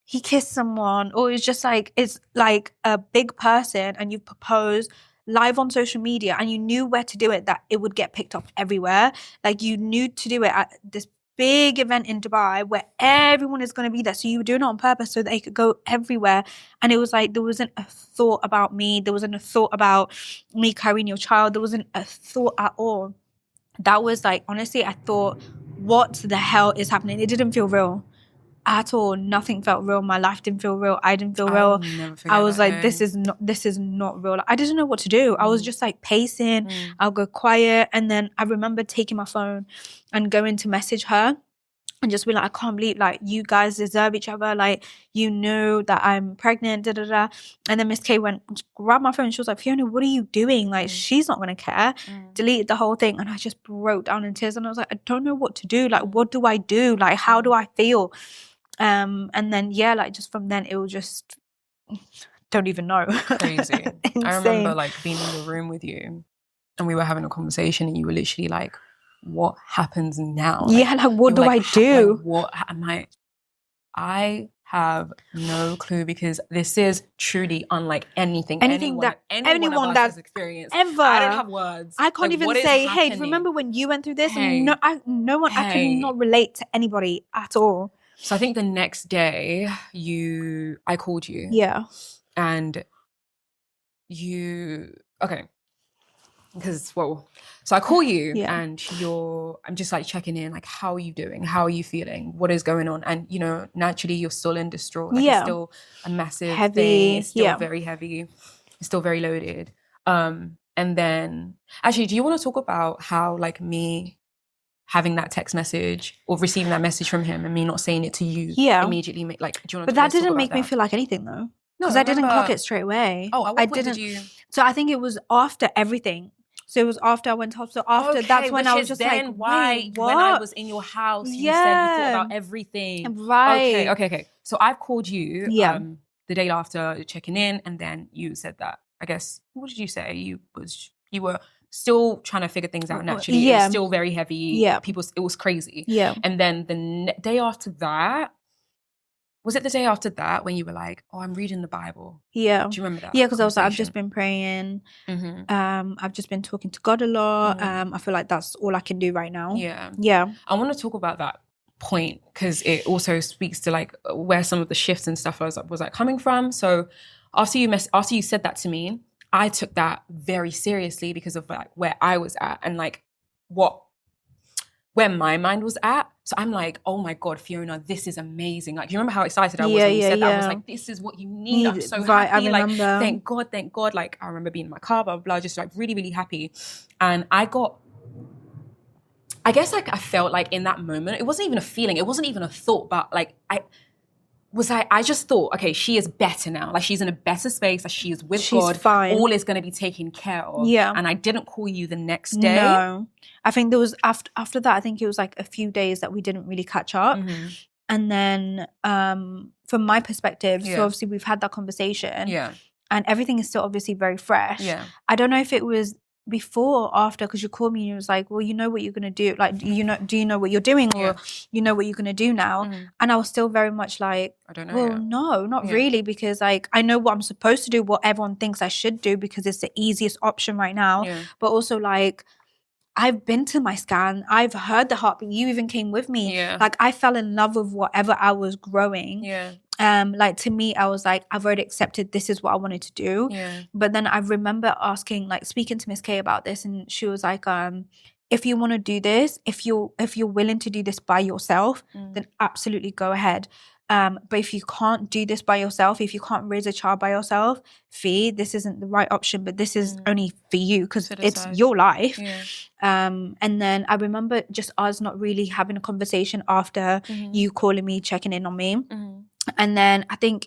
he kissed someone, or it's just like, it's like a big person and you proposed live on social media and you knew where to do it, that it would get picked up everywhere. Like you knew to do it at this big event in Dubai where everyone is going to be there. So you were doing it on purpose so they could go everywhere. And it was like, there wasn't a thought about me. There wasn't a thought about me carrying your child. There wasn't a thought at all. That was like, honestly, I thought, what the hell is happening? It didn't feel real at all. Nothing felt real. My life didn't feel real. I didn't feel real. I was like, this is not real. Like, I didn't know what to do. I was just like pacing. I'll go quiet. And then I remember taking my phone and going to message her and just be like, I can't believe, like, you guys deserve each other. Like, you know that I'm pregnant, da da da. And then Miss K went, grabbed my phone. She was like, Fiona, what are you doing? Like, she's not going to care. Deleted the whole thing. And I just broke down in tears. And I was like, I don't know what to do. Like, what do I do? Like, how do I feel? And then, yeah, like, just from then, it was just, don't even know. Crazy. I remember, like, being in the room with you and we were having a conversation and you were literally like, what happens now? Like, yeah, like, what do I do? Like, what? I'm like, I have no clue, because this is truly unlike anything that anyone that's experienced. Ever. I don't have words. I can't even say, hey, remember when you went through this? Hey. I cannot relate to anybody at all. So I think the next day I called you. Yeah. And okay. Because, well, so I call you and I'm just like checking in, like, how are you doing? How are you feeling? What is going on? And, you know, naturally you're still in distraught. Like, it's still a massive thing. It's still very heavy. It's still very loaded. And then, actually, do you want to talk about how, like, me having that text message or receiving that message from him and me not saying it to you immediately, like, do you want to? But that didn't make me feel like anything, though. Because I didn't clock it straight away. Oh, at what point did you? So I think it was after everything. So it was after I went to hospital. After that's when I was just like, why? When I was in your house, you said you thought about everything. Right. Okay. So I've called you the day after checking in, and then you said that. I guess, what did you say? You were still trying to figure things out naturally. Yeah. It was still very heavy. Yeah. It was crazy. Yeah. And then the day after that, was it the day after that when you were like, oh, I'm reading the Bible? Yeah. Do you remember that? Yeah, because I was like, I've just been praying. Mm-hmm. I've just been talking to God a lot. I feel like that's all I can do right now. Yeah. Yeah. I want to talk about that point because it also speaks to like where some of the shifts and stuff was like coming from. So after you said that to me, I took that very seriously because of like where I was at and like where my mind was at. So I'm like, oh my God, Fiona, this is amazing. Like, you remember how excited I was when you said that? I was like, this is what you need. I'm so happy. I remember. Like, thank God. Like, I remember being in my car, blah, blah, blah, just like really, really happy. And I guess like I felt like in that moment, it wasn't even a feeling. It wasn't even a thought, but like was like, I just thought, okay, she is better now. Like, she's in a better space. Like, she is with She's God. fine. All is going to be taken care of. Yeah. And I didn't call you the next day. No. I think there was, after that, I think it was like a few days that we didn't really catch up. Mm-hmm. And then from my perspective, so obviously we've had that conversation. Yeah. And everything is still obviously very fresh. Yeah. I don't know if it was before or after, because you called me and you was like, well, you know what you're going to do. Like, do you know what you're doing, or you know what you're going to do now? Mm-hmm. And I was still very much like, I don't know. Well, no, not really, because like I know what I'm supposed to do, what everyone thinks I should do, because it's the easiest option right now. Yeah. But also like, I've been to my scan. I've heard the heartbeat. You even came with me. Yeah. Like, I fell in love with whatever I was growing. Yeah. Like, to me, I was like, I've already accepted this is what I wanted to do. Yeah. But then I remember speaking to Miss K about this, and she was like, if you want to do this, if you're willing to do this by yourself, then absolutely go ahead. But if you can't do this by yourself, if you can't raise a child by yourself, this isn't the right option, but this is only for you, because it's your life. Yeah. And then I remember just us not really having a conversation after you calling me, checking in on me. And then I think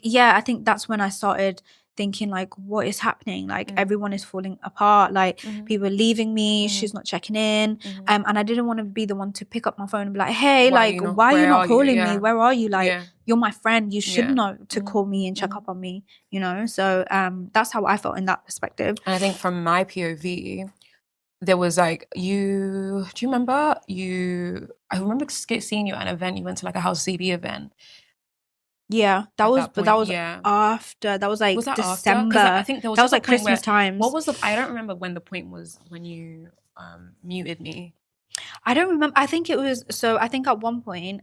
that's when I started thinking, like, what is happening? Like, everyone is falling apart. Like, people are leaving me. She's not checking in. And I didn't want to be the one to pick up my phone and be like, hey, why are you not calling me? Where are you? Like, you're my friend. You should know to call me and check up on me, you know? So that's how I felt in that perspective. And I think from my POV, there was like, do you remember I remember seeing you at an event. You went to like a House CB event. Yeah, that was after. That was like December. I think that was like Christmas times. What was I don't remember when the point was when you muted me. I don't remember. I think it was, I think at one point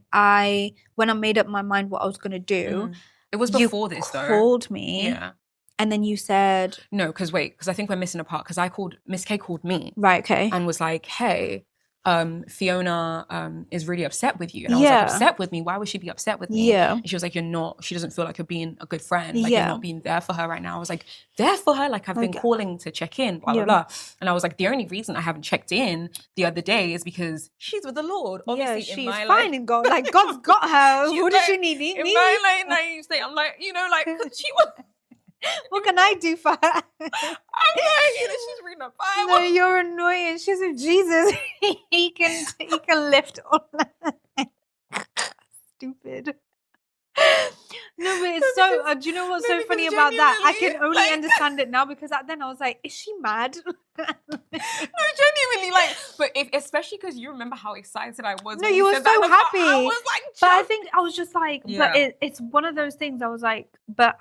when I made up my mind what I was going to do. It was before this though. You called me. Yeah. And then you said... No, because I think we're missing a part, because Miss K called me. Right, okay. And was like, hey, Fiona is really upset with you. And I was like, upset with me? Why would she be upset with me? Yeah. And she was like, she doesn't feel like you're being a good friend. Like, you're not being there for her right now. I was like, there for her? Like, I've been calling to check in, blah, blah, blah. And I was like, the only reason I haven't checked in the other day is because she's with the Lord. Obviously, she's fine in God. Like, God's got her. Who does she need? In my naive state, I'm like, she was... What can I do for her? I'm like, she's reading a Bible. No, you're annoying. She's with Jesus. he can lift all that. Stupid. No, but it's so... do you know what's so funny about that? I can only understand it now, because then I was like, is she mad? No, genuinely, like, but especially because you remember how excited I was. No, you were so happy. I was like, but I think I was just like, but it's one of those things. I was like, but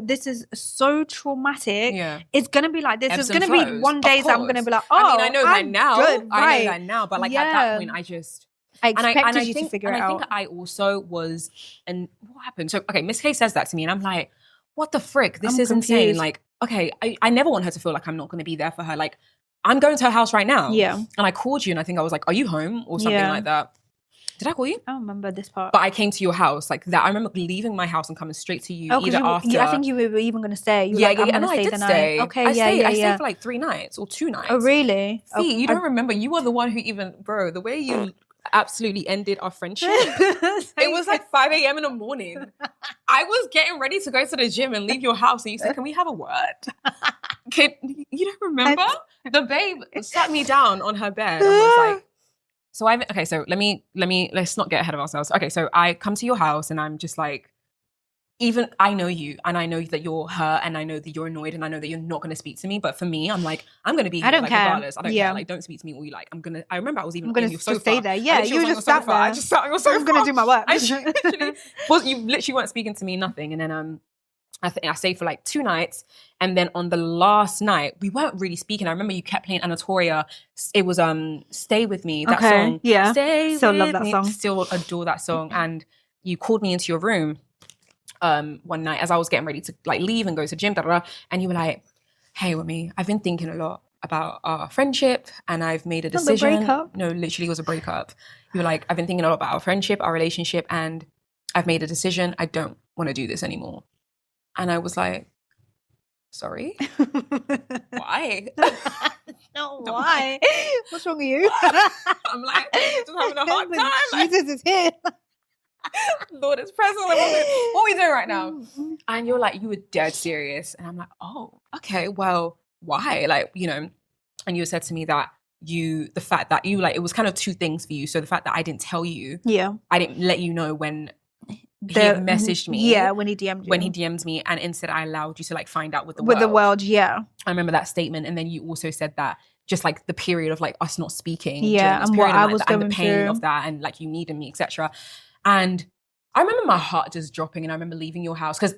this is so traumatic. Yeah. It's going to be like this. There's going to be one day that I'm going to be like, oh, I mean, I know that now. Good, I know that now. But like at that point, I expected you to figure it out. I think I also was, and what happened? So, okay, Miss K says that to me, and I'm like, what the frick? This is insane. Like, okay, I never want her to feel like I'm not going to be there for her. Like, I'm going to her house right now. Yeah. And I called you, and I think I was like, are you home? Or something like that. Did I call you? I don't remember this part. But I came to your house like that. I remember leaving my house and coming straight to you after. I think you were even going to stay. You were like, I'm going to stay the night. Okay, I stayed for like 3 nights or 2 nights. Oh, really? You don't remember. You were the one who even, bro, the way you absolutely ended our friendship. It was like 5 a.m. in the morning. I was getting ready to go to the gym and leave your house, and you said, can we have a word? You don't remember? The babe sat me down on her bed and was like, so let's not get ahead of ourselves. Okay, so I come to your house and I'm just like, even I know you and I know that you're hurt and I know that you're annoyed and I know that you're not going to speak to me. But for me, I'm like, I'm going to be here, like, regardless. I don't care. Like, don't speak to me all you like. I remember I was even going to stay there. Yeah, you just sat there. I just sat on your sofa. I'm going to do my work. You literally weren't speaking to me, nothing. And then I stayed for like 2 nights. And then on the last night, we weren't really speaking. I remember you kept playing Anatolia. It was Stay With Me, that song. Yeah. Still love that song. Still adore that song. And you called me into your room one night as I was getting ready to like leave and go to gym, and you were like, hey, Wumi, I've been thinking a lot about our friendship and I've made a decision. Not the breakup. No, literally it was a breakup. You were like, I've been thinking a lot about our friendship, our relationship, and I've made a decision. I don't want to do this anymore. And I was like, sorry? Why? No, why? What's wrong with you? I'm like, just having a hard time. Jesus is here. Lord, it's present. Like, what are we doing right now? And you're like, you were dead serious. And I'm like, oh, okay, well, why? Like, you know, and you said to me that the fact that you like, it was kind of two things for you. So the fact that I didn't tell you, I didn't let you know when he had messaged me. Yeah, when he DM'd you. When he DM'd me, and instead I allowed you to like find out with the world. Yeah. I remember that statement. And then you also said that just like the period of like us not speaking. Yeah, and what I was going and the pain of that, and like you needed me, etc. And I remember my heart just dropping, and I remember leaving your house because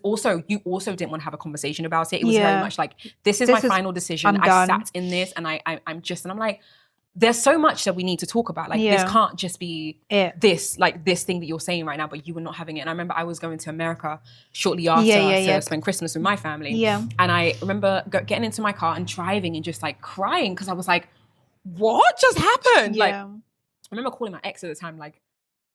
you also didn't want to have a conversation about it. It was very much like, this is my final decision. I sat in this, and I'm like, there's so much that we need to talk about. Like, this can't just be this thing that you're saying right now, but you were not having it. And I remember I was going to America shortly after to spend Christmas with my family. Yeah. And I remember getting into my car and driving and just like crying because I was like, what just happened? Yeah. Like, I remember calling my ex at the time, like,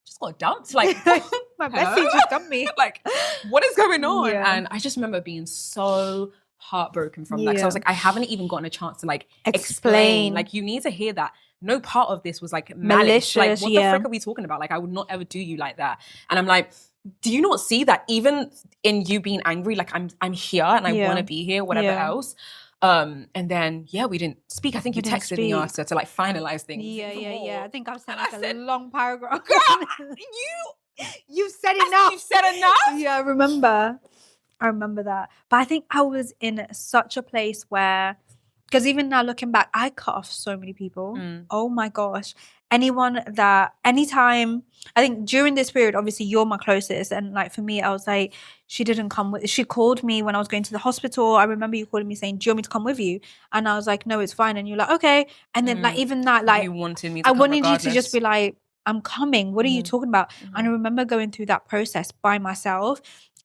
just got dumped. Like, my bestie just dumped me. Like, what is going on? Yeah. And I just remember being so heartbroken from that. So I was like, I haven't even gotten a chance to like explain. Like, you need to hear that no part of this was like malicious. Like, what the frick are we talking about? Like, I would not ever do you like that. And I'm like, do you not see that even in you being angry, like I'm here and I want to be here, whatever else. And then we didn't speak. I think you texted me after to like finalize things. Yeah. I think I sent like a long paragraph. Girl, you said enough. You said enough. Yeah, I remember that. But I think I was in such a place where, because even now looking back, I cut off so many people. Oh my gosh. Anytime, I think during this period, obviously you're my closest. And like for me, I was like, she called me when I was going to the hospital. I remember you calling me saying, do you want me to come with you? And I was like, no, it's fine. And you're like, okay. And then like, even that, like, you wanted me to I wanted regardless. You to just be like, I'm coming. What are you talking about? And I remember going through that process by myself.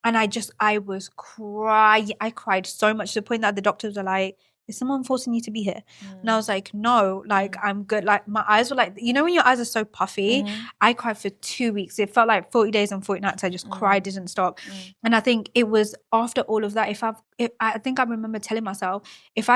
And I was crying. I cried so much to the point that the doctors were like, is someone forcing you to be here? And I was like, no, like, I'm good. Like, my eyes were like, you know when your eyes are so puffy? I cried for 2 weeks. It felt like 40 days and 40 nights. I just cried, didn't stop. And I think it was after all of that, I think I remember telling myself, if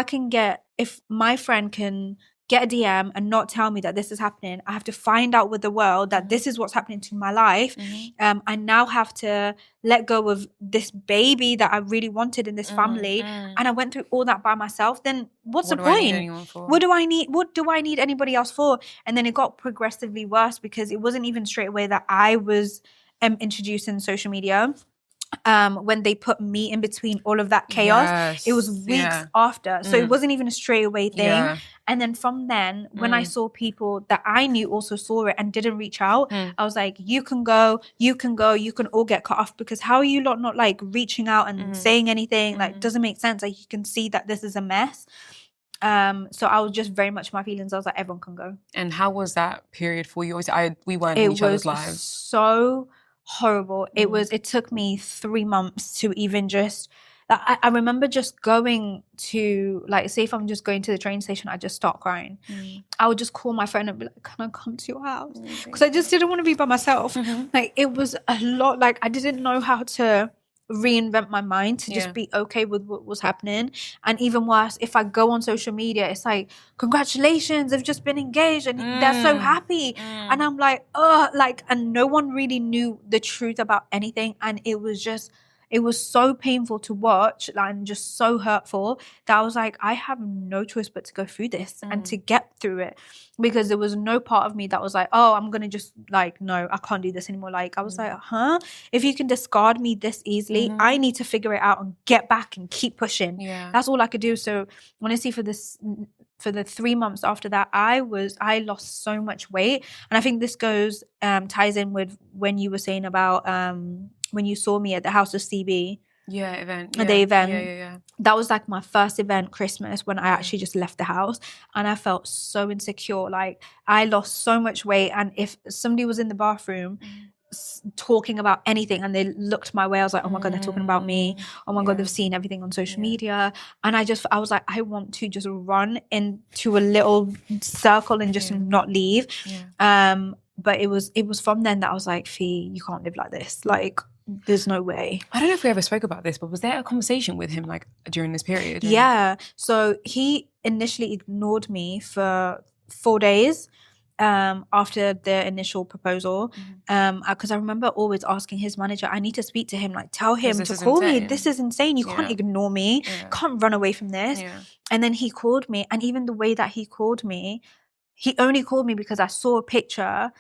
my friend can get a DM and not tell me that this is happening, I have to find out with the world that this is what's happening to my life. I now have to let go of this baby that I really wanted in this family. And I went through all that by myself. Then what's the point? What do I need anybody else for? And then it got progressively worse because it wasn't even straight away that I was introduced in social media. When they put me in between all of that chaos, it was weeks after. So it wasn't even a straight away thing. And then from then, when I saw people that I knew also saw it and didn't reach out, I was like, you can go, you can all get cut off, because how are you not like reaching out and saying anything? Like, doesn't make sense. Like, you can see that this is a mess. So I was just very much my feelings. I was like, everyone can go. And how was that period for you? We weren't in each other's lives. So horrible. It took me 3 months to even just, I remember just going to, like, say if I'm just going to the train station, I just start crying. I would just call my friend and be like, can I come to your house? Because I just didn't want to be by myself. Like, it was a lot. Like, I didn't know how to reinvent my mind to just be okay with what was happening. And even worse, if I go on social media, it's like, congratulations, they've just been engaged and they're so happy. And I'm like, and no one really knew the truth about anything. And it was so painful to watch and just so hurtful that I was like, I have no choice but to go through this and to get through it, because there was no part of me that was like, oh, I'm going to just like, no, I can't do this anymore. Like, I was like, if you can discard me this easily, I need to figure it out and get back and keep pushing. That's all I could do. So honestly, for the 3 months after that, I lost so much weight. And I think this ties in with when you were saying about when you saw me at the House of CB. The event. That was like my first event, Christmas, when I actually just left the house, and I felt so insecure. Like, I lost so much weight, and if somebody was in the bathroom talking about anything and they looked my way, I was like, oh my God, they're talking about me. Oh my God, they've seen everything on social media. And I was like, I want to just run into a little circle and just not leave. But it was from then that I was like, Fee, you can't live like this. Like, there's no way. I don't know if we ever spoke about this, but was there a conversation with him like during this period? Yeah. So he initially ignored me for 4 days. after the initial proposal, because I remember always asking his manager, I need to speak to him, like tell him to call me. This is insane. You can't ignore me. Can't run away from this. And then he called me, and even the way that he called me, he only called me because I saw a picture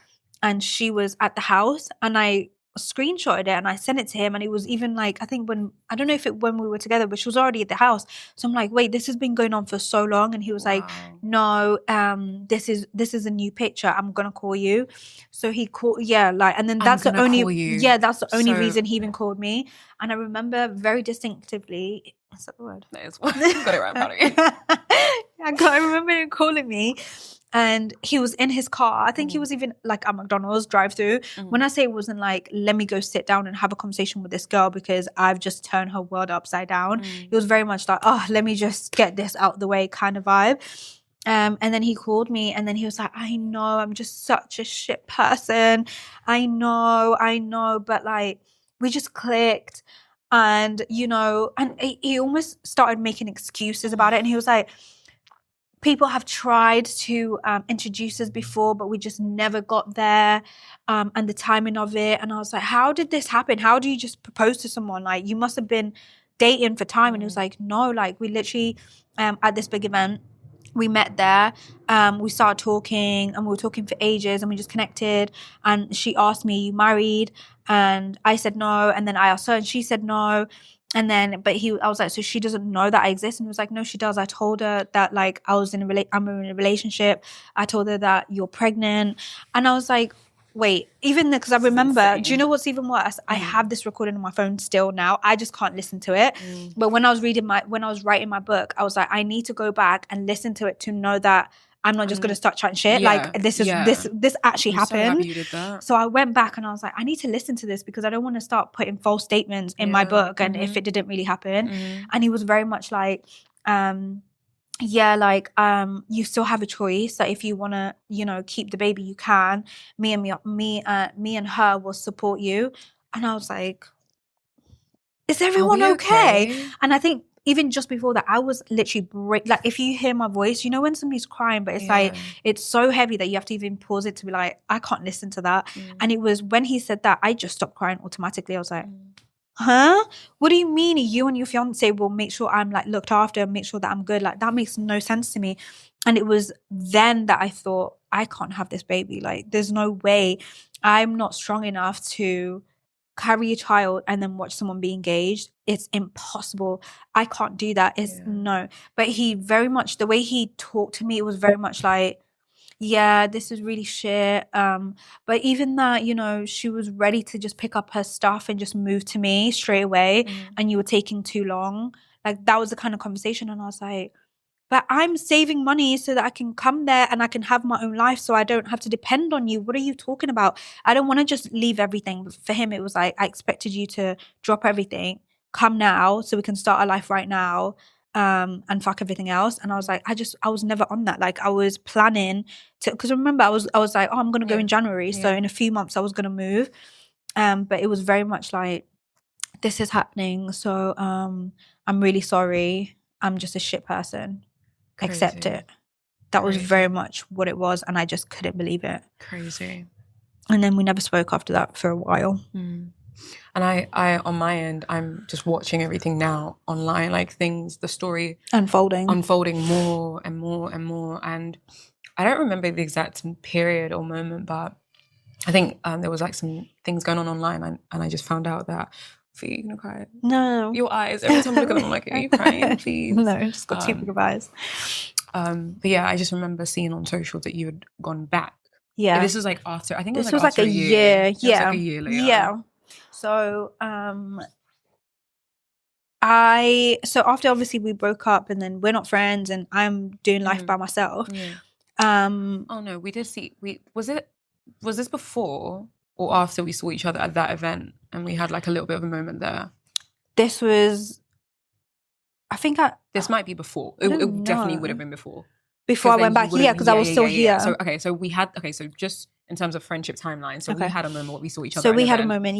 and she was at the house, and I screenshotted it and I sent it to him. And it was even like, I think when we were together, but she was already at the house. So I'm like, wait, this has been going on for so long. And he was like, no, this is a new picture. I'm gonna call you. So he called, and then that's the only reason he even called me. And I remember very distinctively, is that the word? That is what you got it right about it. I remember him calling me. And he was in his car. I think he was even like at McDonald's drive-through. When I say it wasn't like, let me go sit down and have a conversation with this girl because I've just turned her world upside down. It was very much like, oh, let me just get this out the way kind of vibe. And then he called me, and then he was like, I know, I'm just such a shit person. I know, but like we just clicked. And, and he almost started making excuses about it. And he was like, people have tried to introduce us before, but we just never got there, and the timing of it. And I was like, how did this happen? How do you just propose to someone? Like, you must have been dating for time. And he was like, no, like we literally at this big event, we met there, we started talking, and we were talking for ages, and we just connected. And she asked me, you married? And I said no. And then I asked her, and she said no. And then, I was like, so she doesn't know that I exist? And he was like, no, she does. I told her that like I'm in a relationship. I told her that you're pregnant. And I was like, wait, even because I remember, do you know what's even worse? I have this recording on my phone still now. I just can't listen to it. But when I was writing my book, I was like, I need to go back and listen to it to know that I'm not just going to start chatting shit. Like this actually happened. So happy you did that. So I went back and I was like, I need to listen to this because I don't want to start putting false statements in my book. And if it didn't really happen. And he was very much like, you still have a choice. That if you want to, keep the baby, you can. Me and her will support you. And I was like, is everyone okay? And I think even just before that, I was literally like, if you hear my voice, when somebody's crying, but it's like, it's so heavy that you have to even pause it to be like, I can't listen to that. And it was when he said that, I just stopped crying automatically. I was like, huh? What do you mean you and your fiance will make sure I'm like looked after and make sure that I'm good? Like, that makes no sense to me. And it was then that I thought, I can't have this baby. Like, there's no way. I'm not strong enough to carry a child and then watch someone be engaged. It's impossible. I can't do that. It's no. But he very much, the way he talked to me, it was very much like, yeah, this is really shit. But even that, she was ready to just pick up her stuff and just move to me straight away. And you were taking too long. Like, that was the kind of conversation. And I was like, but I'm saving money so that I can come there and I can have my own life so I don't have to depend on you. What are you talking about? I don't want to just leave everything. For him, it was like, I expected you to drop everything, come now so we can start our life right now, and fuck everything else. And I was like, I was never on that. Like, I was planning to, because remember, I was like, oh, I'm going to go in January. So in a few months I was going to move. But it was very much like, this is happening. So I'm really sorry. I'm just a shit person. Crazy. Accept it. That was very much what it was, and I just couldn't believe it. Crazy. And then we never spoke after that for a while. And I on my end, I'm just watching everything now online, like things, the story unfolding more and more and more. And I don't remember the exact period or moment, but I think there was like some things going on online, and I just found out that. Are you gonna cry? No. Your eyes. Every time I look at them, I'm like, are you crying? Please. No, just got two big eyes. But yeah, I just remember seeing on social that you had gone back. Yeah. And this was like after, I think it was this like was like a year. Yeah. It was like a year later. Yeah. So so after obviously we broke up, and then we're not friends, and I'm doing life by myself. Yeah. Oh no, we did see. Was this before or after we saw each other at that event, and we had like a little bit of a moment there? This was, I think this might be before. It definitely would have been before. Before I went back, because I was still here. So so just in terms of friendship timeline, so we had a moment where we saw each other. So we had a moment,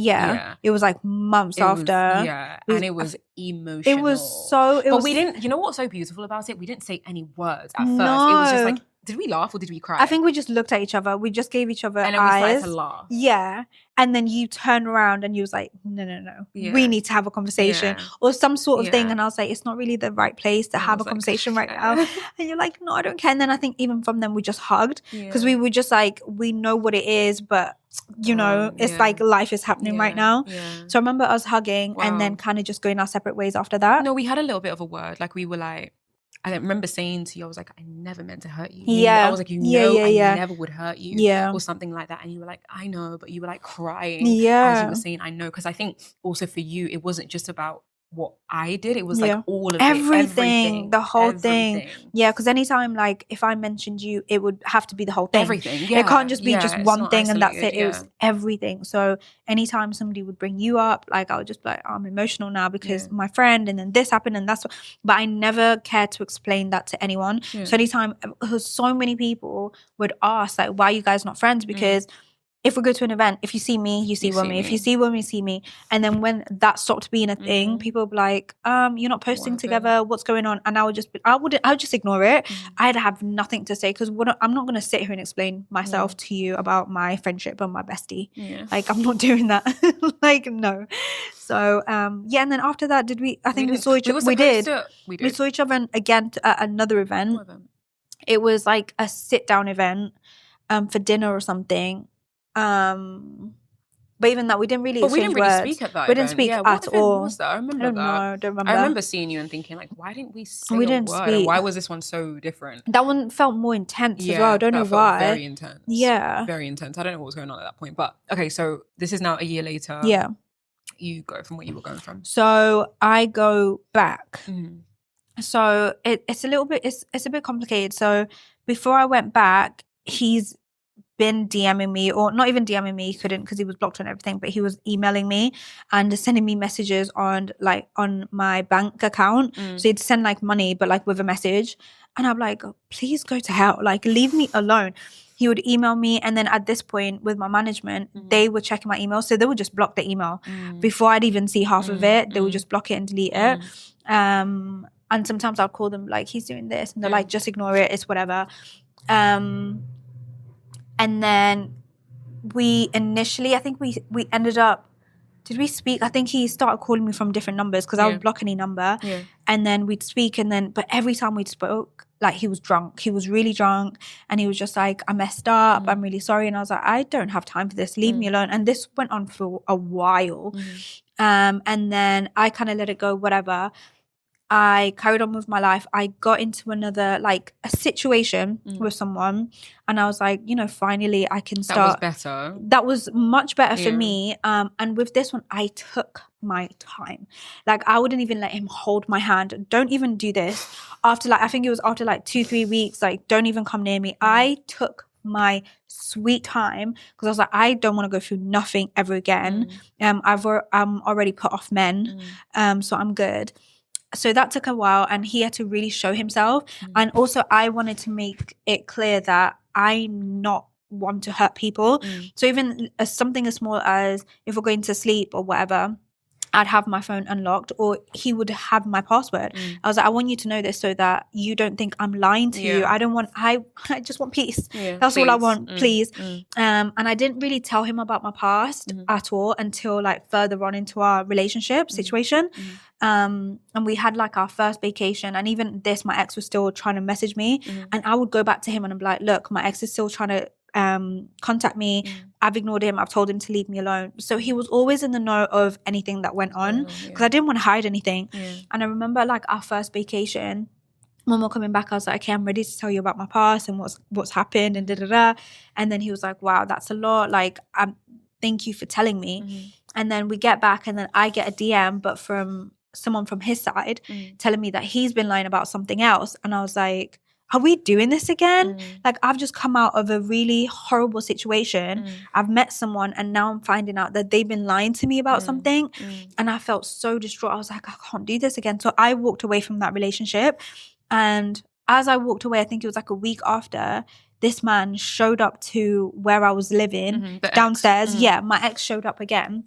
It was like months after. And it was emotional. It was so. We didn't. You know what's so beautiful about it? We didn't say any words at first. It was just like did we laugh or did we cry? I think we just looked at each other. We just gave each other and then eyes. we started to laugh. Yeah. And then you turned around and you was like, no. Yeah. We need to have a conversation or some sort of thing. And I was like, it's not really the right place to have a conversation right now. And you're like, no, I don't care. And then I think even from then we just hugged because we were just like, we know what it is, but you know, it's like life is happening right now. So I remember us hugging and then kind of just going our separate ways after that. No, we had a little bit of a word. Like we were like, I remember saying to you, I was like, I never meant to hurt you. I was like, I never would hurt you. Or something like that. And you were like, I know, but you were like crying. As you were saying, I know. Because I think also for you, it wasn't just about what I did. It was like all of everything, the whole thing. Yeah, because anytime like if I mentioned you, it would have to be the whole thing. Everything. It can't just be just one thing and that's it. It was everything. So anytime somebody would bring you up, like I would just be like, I'm emotional now because my friend and then this happened and that's what, but I never cared to explain that to anyone. So anytime, because so many people would ask like, why are you guys not friends? Because if we go to an event, if you see me, you see Wumi. If you see Wumi, you see me. And then when that stopped being a thing, people would be like, you're not posting together. What's going on? And I would just ignore it. I'd have nothing to say because I'm not going to sit here and explain myself to you about my friendship and my bestie. Like, I'm not doing that. Like, no. So, and then after that, we saw each other. We saw each other again at another event. It was like a sit-down event for dinner or something. But even that, we didn't really exchange words. Speak at that we didn't speak at all. What was that? I remember I don't remember. I remember seeing you and thinking, like, why didn't we say a word? Speak. Why was this one so different? That one felt more intense as well. I don't know why. Very intense. Yeah. Very intense. I don't know what was going on at that point. But, okay, so this is now a year later. Yeah. You go from where you were going from. So I go back. So it's a little bit, it's a bit complicated. So before I went back, he's been DMing me, or not even DMing me, he couldn't because he was blocked on everything, but he was emailing me and sending me messages on my bank account. So he'd send like money but like with a message, and I'm like, please go to hell, like leave me alone. He would email me, and then at this point with my management, they were checking my email, so they would just block the email before I'd even see half of it. They would just block it and delete it. And sometimes I'll call them like, he's doing this, and they're like, just ignore it, it's whatever. And then we initially, I think we ended up, did we speak? I think he started calling me from different numbers because I would block any number. And then we'd speak, but every time we'd spoke, like he was drunk. He was really drunk, and he was just like, I messed up. I'm really sorry. And I was like, I don't have time for this. Leave me alone. And this went on for a while. And then I kind of let it go, whatever. I carried on with my life. I got into another, like, a situation with someone, and I was like, finally I can start. That was better. That was much better for me. And with this one, I took my time. Like, I wouldn't even let him hold my hand. Don't even do this. After, like, I think it was after, like, 2-3 weeks, like, don't even come near me. I took my sweet time because I was like, I don't want to go through nothing ever again. I'm already put off men, so I'm good. So that took a while, and he had to really show himself. And also I wanted to make it clear that I'm not one to hurt people. So even something as small as if we're going to sleep or whatever, I'd have my phone unlocked, or he would have my password. I was like, I want you to know this so that you don't think I'm lying to you. I just want peace. That's all I want, please. And I didn't really tell him about my past at all until like further on into our relationship situation. And we had like our first vacation, and even this, my ex was still trying to message me, and I would go back to him and I'm like, look, my ex is still trying to contact me. I've ignored him. I've told him to leave me alone. So he was always in the know of anything that went on because I didn't want to hide anything. And I remember like our first vacation, when we're coming back, I was like, okay, I'm ready to tell you about my past and what's happened and da-da-da. And then he was like, wow, that's a lot. Like, thank you for telling me. And then we get back, and then I get a DM, but from someone from his side telling me that he's been lying about something else. And I was like, are we doing this again? Like, I've just come out of a really horrible situation. I've met someone, and now I'm finding out that they've been lying to me about something. And I felt so distraught. I was like, I can't do this again. So I walked away from that relationship. And as I walked away, I think it was like a week after, this man showed up to where I was living downstairs. Yeah, my ex showed up again,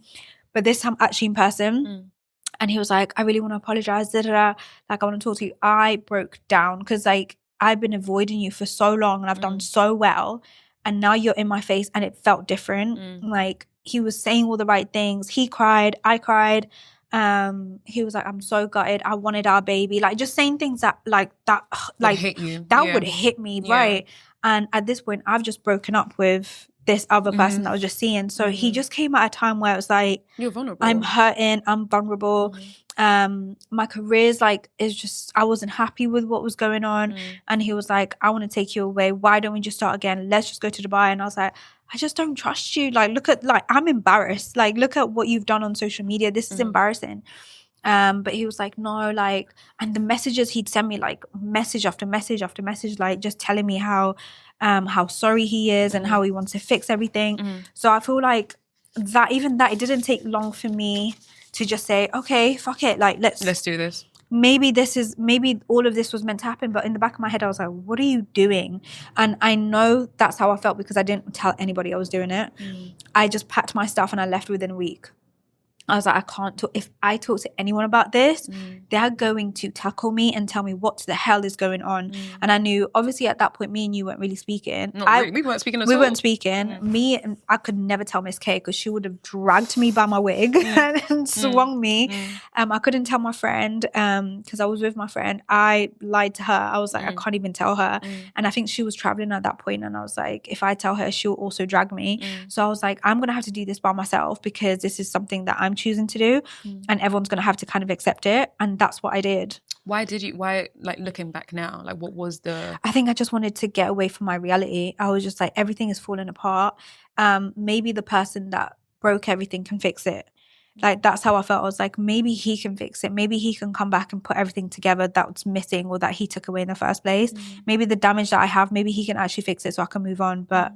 but this time actually in person. And he was like, I really want to apologize. Like, I want to talk to you. I broke down because like, I've been avoiding you for so long and I've done so well, and now you're in my face and it felt different. Like, he was saying all the right things. He cried, I cried. He was like, I'm so gutted, I wanted our baby. Like, just saying things that would hit you. Would hit me, right? And at this point, I've just broken up with this other person that I was just seeing. So he just came at a time where it was like, you're vulnerable. I'm hurting, I'm vulnerable. My career's like, is just, I wasn't happy with what was going on. And he was like, I want to take you away. Why don't we just start again? Let's just go to Dubai. And I was like, I just don't trust you. Like, look at, like, I'm embarrassed. Like, look at what you've done on social media. This is embarrassing. But he was like, no, like, and the messages he'd send me, like, message after message after message, like, just telling me how sorry he is and how he wants to fix everything. So I feel like it didn't take long for me to just say, okay, fuck it, like, let's do this. Maybe all of this was meant to happen, but in the back of my head I was like, what are you doing? And I know that's how I felt because I didn't tell anybody I was doing it. I just packed my stuff and I left within a week. I was like, I can't talk. If I talk to anyone about this, they're going to tackle me and tell me what the hell is going on. And I knew, obviously, at that point, me and you weren't really speaking. We weren't speaking at all. We weren't speaking. Me, and I could never tell Miss K because she would have dragged me by my wig and swung me. I couldn't tell my friend because I was with my friend. I lied to her. I was like, I can't even tell her. And I think she was traveling at that point. And I was like, if I tell her, she'll also drag me. So I was like, I'm going to have to do this by myself because this is something that I'm choosing to do, and everyone's going to have to kind of accept it. And that's what I did. Why, like, looking back now, like, what was I think I just wanted to get away from my reality. I was just like, everything is falling apart. Maybe the person that broke everything can fix it. Like, that's how I felt. I was like, maybe he can fix it. Maybe he can come back and put everything together that's missing or that he took away in the first place. Maybe the damage that I have, maybe he can actually fix it so I can move on. But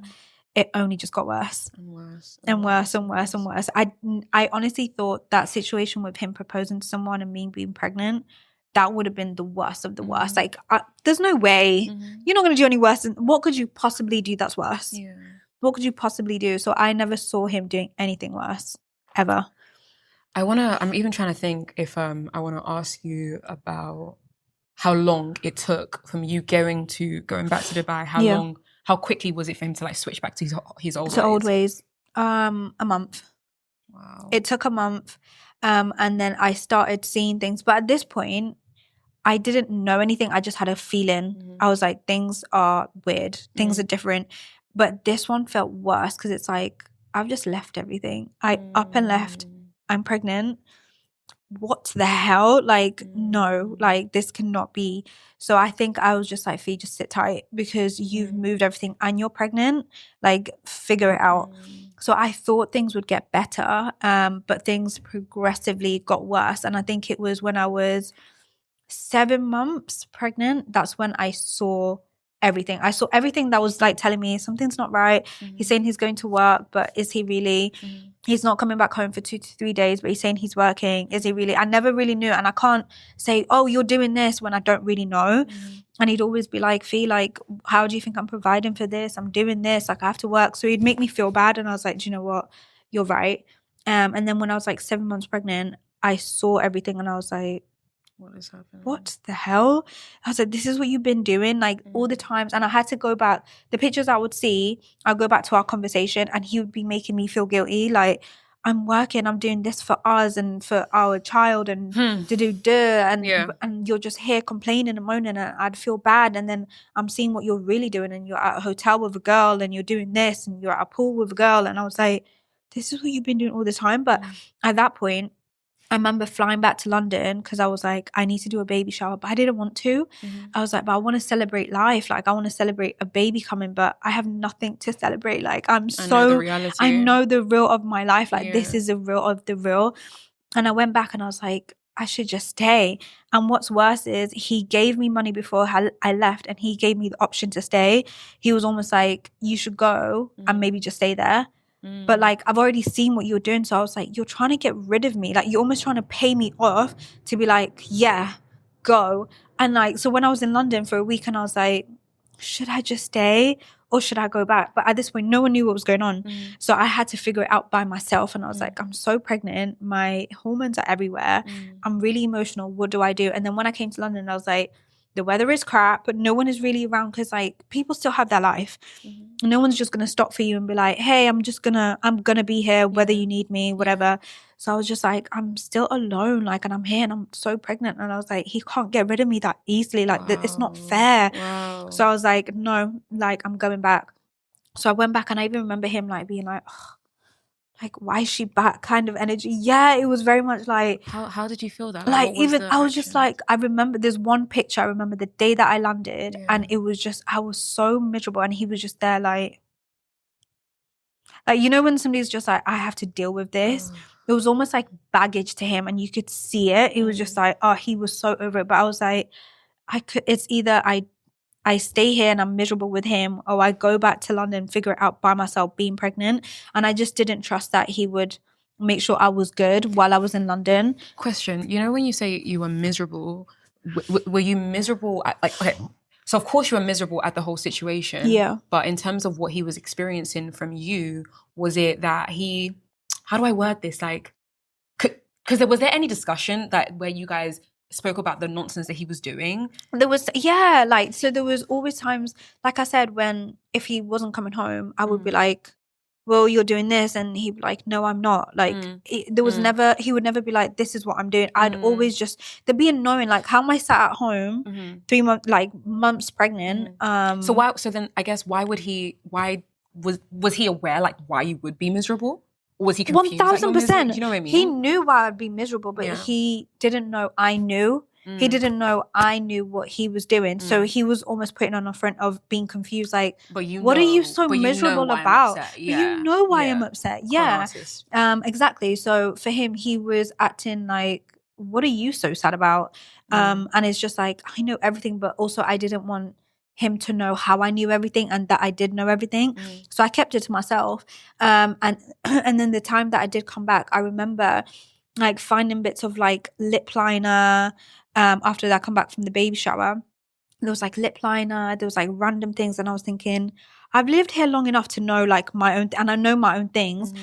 it only just got worse and worse and worse and worse and worse. I honestly thought that situation with him proposing to someone and me being pregnant, that would have been the worst of the worst. Like, there's no way you're not going to do any worse. What could you possibly do that's worse? What could you possibly do? So I never saw him doing anything worse ever. I'm even trying to think if I want to ask you about how long it took from you going back to Dubai. How quickly was it for him to, like, switch back to his old ways? A month. Wow. It took a month. And then I started seeing things. But at this point, I didn't know anything. I just had a feeling. I was like, things are weird. Things are different. But this one felt worse because it's like, I've just left everything. I up and left. I'm pregnant. What the hell? Like, no, like, this cannot be. So I think I was just like, Fee, just sit tight because you've moved everything and you're pregnant. Like, figure it out. So I thought things would get better, but things progressively got worse. And I think it was when I was 7 months pregnant, that's when I saw everything. I saw everything that was, like, telling me something's not right. He's saying he's going to work, but is he really? He's not coming back home for 2 to 3 days, but he's saying he's working. Is he really? I never really knew. And I can't say, oh, you're doing this when I don't really know. And he'd always be like, Fee, like, how do you think I'm providing for this? I'm doing this. Like, I have to work. So he'd make me feel bad. And I was like, do you know what? You're right. And then when I was like 7 months pregnant, I saw everything and I was like, what is happening? What the hell? I was like, this is what you've been doing, like, all the times. And I had to go back. The pictures I would see, I'll go back to our conversation and he would be making me feel guilty. Like, I'm working, I'm doing this for us and for our child and and you're just here complaining and moaning and I'd feel bad. And then I'm seeing what you're really doing and you're at a hotel with a girl and you're doing this and you're at a pool with a girl. And I was like, this is what you've been doing all the time. But at that point, I remember flying back to London because I was like, I need to do a baby shower, but I didn't want to. I was like, but I want to celebrate life. Like, I want to celebrate a baby coming, but I have nothing to celebrate. Like, I know the real of my life. Like, this is the real of the real. And I went back and I was like, I should just stay. And what's worse is he gave me money before I left and he gave me the option to stay. He was almost like, you should go and maybe just stay there. But, like, I've already seen what you're doing. So I was like, you're trying to get rid of me. Like, you're almost trying to pay me off to be like, yeah, go. And, like, so when I was in London for a week and I was like, should I just stay or should I go back? But at this point, no one knew what was going on. So I had to figure it out by myself. And I was like, I'm so pregnant. My hormones are everywhere. I'm really emotional. What do I do? And then when I came to London, I was like, the weather is crap, but no one is really around because like people still have their life. No one's just gonna stop for you and be like, hey, I'm gonna be here whether you need me, whatever. So I was just like, I'm still alone, like, and I'm here and I'm so pregnant. And I was like, he can't get rid of me that easily, like it's not fair. So I was like, no, like I'm going back. So I went back, and I even remember him like being like, oh, like, why is she back kind of energy. Yeah, it was very much like, how did you feel that? Like even I was just like, I remember there's one picture, I remember the day that I landed, and it was just, I was so miserable, and he was just there like, you know when somebody's just like, I have to deal with this. It was almost like baggage to him, and you could see it. It was just like, oh, he was so over it. But I was like, it's either I stay here and I'm miserable with him, or I go back to London, figure it out by myself being pregnant. And I just didn't trust that he would make sure I was good while I was in London. Question, you know, when you say you were miserable, were you miserable at, like, okay, so of course you were miserable at the whole situation. Yeah. But in terms of what he was experiencing from you, was it that he, how do I word this? Like, because was there any discussion that where you guys spoke about the nonsense that he was doing? There was, yeah, like, so there was always times, like I said, when if he wasn't coming home, I would be like, well, you're doing this, and he'd be like, no, I'm not. Like, there was never, he would never be like, this is what I'm doing. I'd always just, there'd be a knowing, like, how am I sat at home 3 months, like months pregnant? So then I guess why was he aware, like, why you would be miserable? Or was he confused? 1000%. You know what I mean? He knew why I'd be miserable, but he didn't know I knew. He didn't know I knew what he was doing. So he was almost putting on a front of being confused, like, what are you so miserable about? You know why I'm upset. Yeah. Exactly. So for him, he was acting like, what are you so sad about? And it's just like, I know everything, but also I didn't want him to know how I knew everything and that I did know everything. So I kept it to myself. And then the time that I did come back, I remember like finding bits of like lip liner. After that, I come back from the baby shower, there was like lip liner, there was like random things, and I was thinking, I've lived here long enough to know like my own, and I know my own things.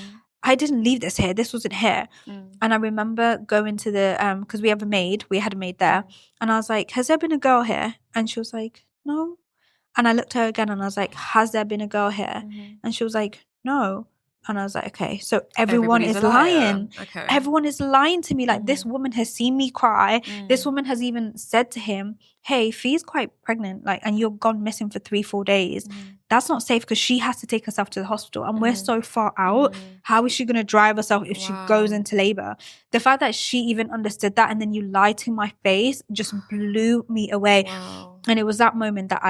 I didn't leave this here. This wasn't here. And I remember going to the because we had a maid there, and I was like, has there been a girl here? And she was like, no. And I looked at her again, and I was like, has there been a girl here? And she was like, no. And I was like, okay, so everyone is lying. Okay. Everyone is lying to me. Like, this woman has seen me cry. This woman has even said to him, hey, Fee's quite pregnant, like, and you're gone missing for 3-4 days. That's not safe, because she has to take herself to the hospital, and we're so far out. How is she going to drive herself if she goes into labor? The fact that she even understood that, and then you lied to my face, just blew me away. And it was that moment that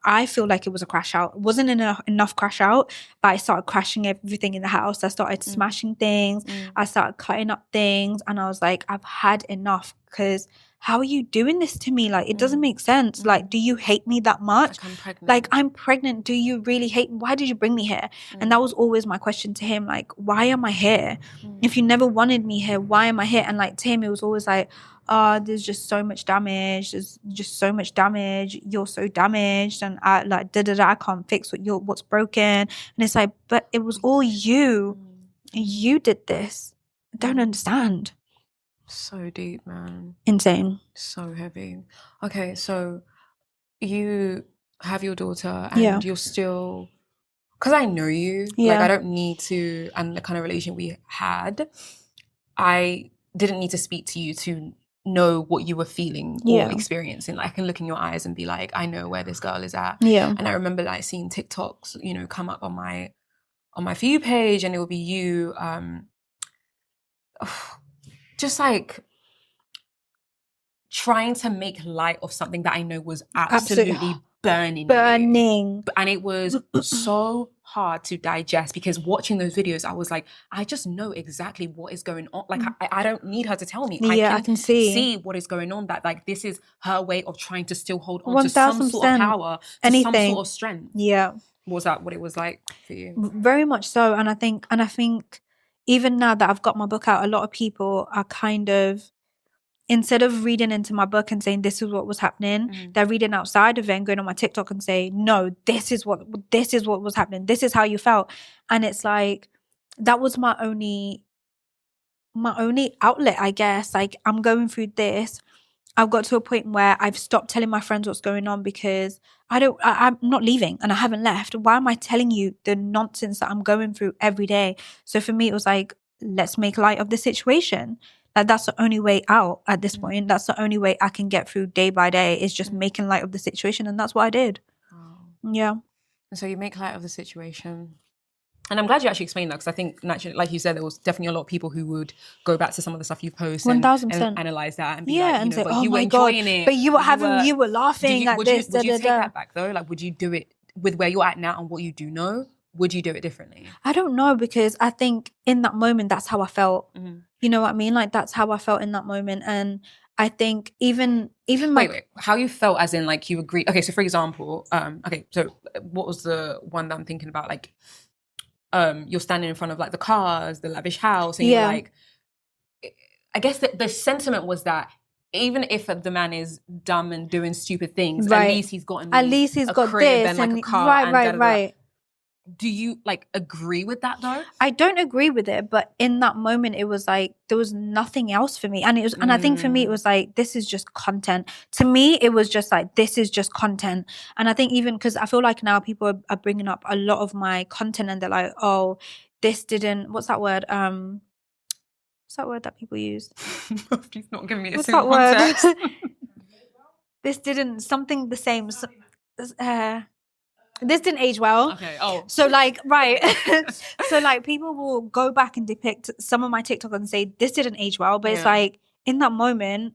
I feel like it was a crash out. It wasn't enough crash out, but I started crashing everything in the house. I started smashing things. I started cutting up things. And I was like, I've had enough, because how are you doing this to me? Like, it doesn't make sense. Like, do you hate me that much? Like, I'm pregnant. Do you really hate me? Why did you bring me here? And that was always my question to him. Like, why am I here? If you never wanted me here, why am I here? And like, to him, it was always like, there's just so much damage. There's just so much damage. You're so damaged, and I like I can't fix what's broken. And it's like, but it was all you. You did this. I don't understand. So deep, man. Insane. So heavy. Okay, so you have your daughter, and you're still, because I know you. Like, I don't need to, and the kind of relation we had, I didn't need to speak to you to know what you were feeling or experiencing. Like, I can look in your eyes and be like, I know where this girl is at. And I remember like seeing TikToks, you know, come up on my For You page, and it would be you just like trying to make light of something that I know was absolutely burning. And it was so hard to digest, because watching those videos, I was like, I just know exactly what is going on. Like, I don't need her to tell me. I can see what is going on, that like this is her way of trying to still hold on to some sort of power, to some sort of strength. Was that what it was like for you? Very much so. And I think even now that I've got my book out, a lot of people are kind of, instead of reading into my book and saying this is what was happening, they're reading outside of it and going on my TikTok and say, no, this is what was happening. This is how you felt. And it's like, that was my only outlet, I guess. Like, I'm going through this. I've got to a point where I've stopped telling my friends what's going on because I'm not leaving and I haven't left. Why am I telling you the nonsense that I'm going through every day? So for me, it was like, let's make light of the situation. Like, that's the only way out at this point. That's the only way I can get through day by day, is just making light of the situation. And that's what I did. Oh. Yeah. So you make light of the situation. And I'm glad you actually explained that, because I think naturally, like you said, there was definitely a lot of people who would go back to some of the stuff you post and analyze that and be like, and say, but oh you were my enjoying God, it. but you were laughing at this. Would you take that back though? Like, would you do it with where you're at now and what you do know? Would you do it differently? I don't know, because I think in that moment, that's how I felt. You know what I mean? Like, that's how I felt in that moment. And I think even wait, how you felt, as in like you agree. Okay, so for example, so what was the one that I'm thinking about? Like, you're standing in front of like the cars, the lavish house, and you're like, I guess the sentiment was that even if the man is dumb and doing stupid things, at least he's got crib this and like a car. Right. Do you like agree with that though? I don't agree with it, but in that moment, it was like there was nothing else for me, and it was, and I think for me, it was like, this is just content. To me, it was just like, this is just content. And I think even because I feel like now people are bringing up a lot of my content, and they're like, oh, this didn't. What's that word? What's that word that people use? She's not giving me a single context. This didn't something the same. This didn't age well. Okay. Oh. So like, right. So like, people will go back and depict some of my TikTok and say, this didn't age well. But it's like, in that moment,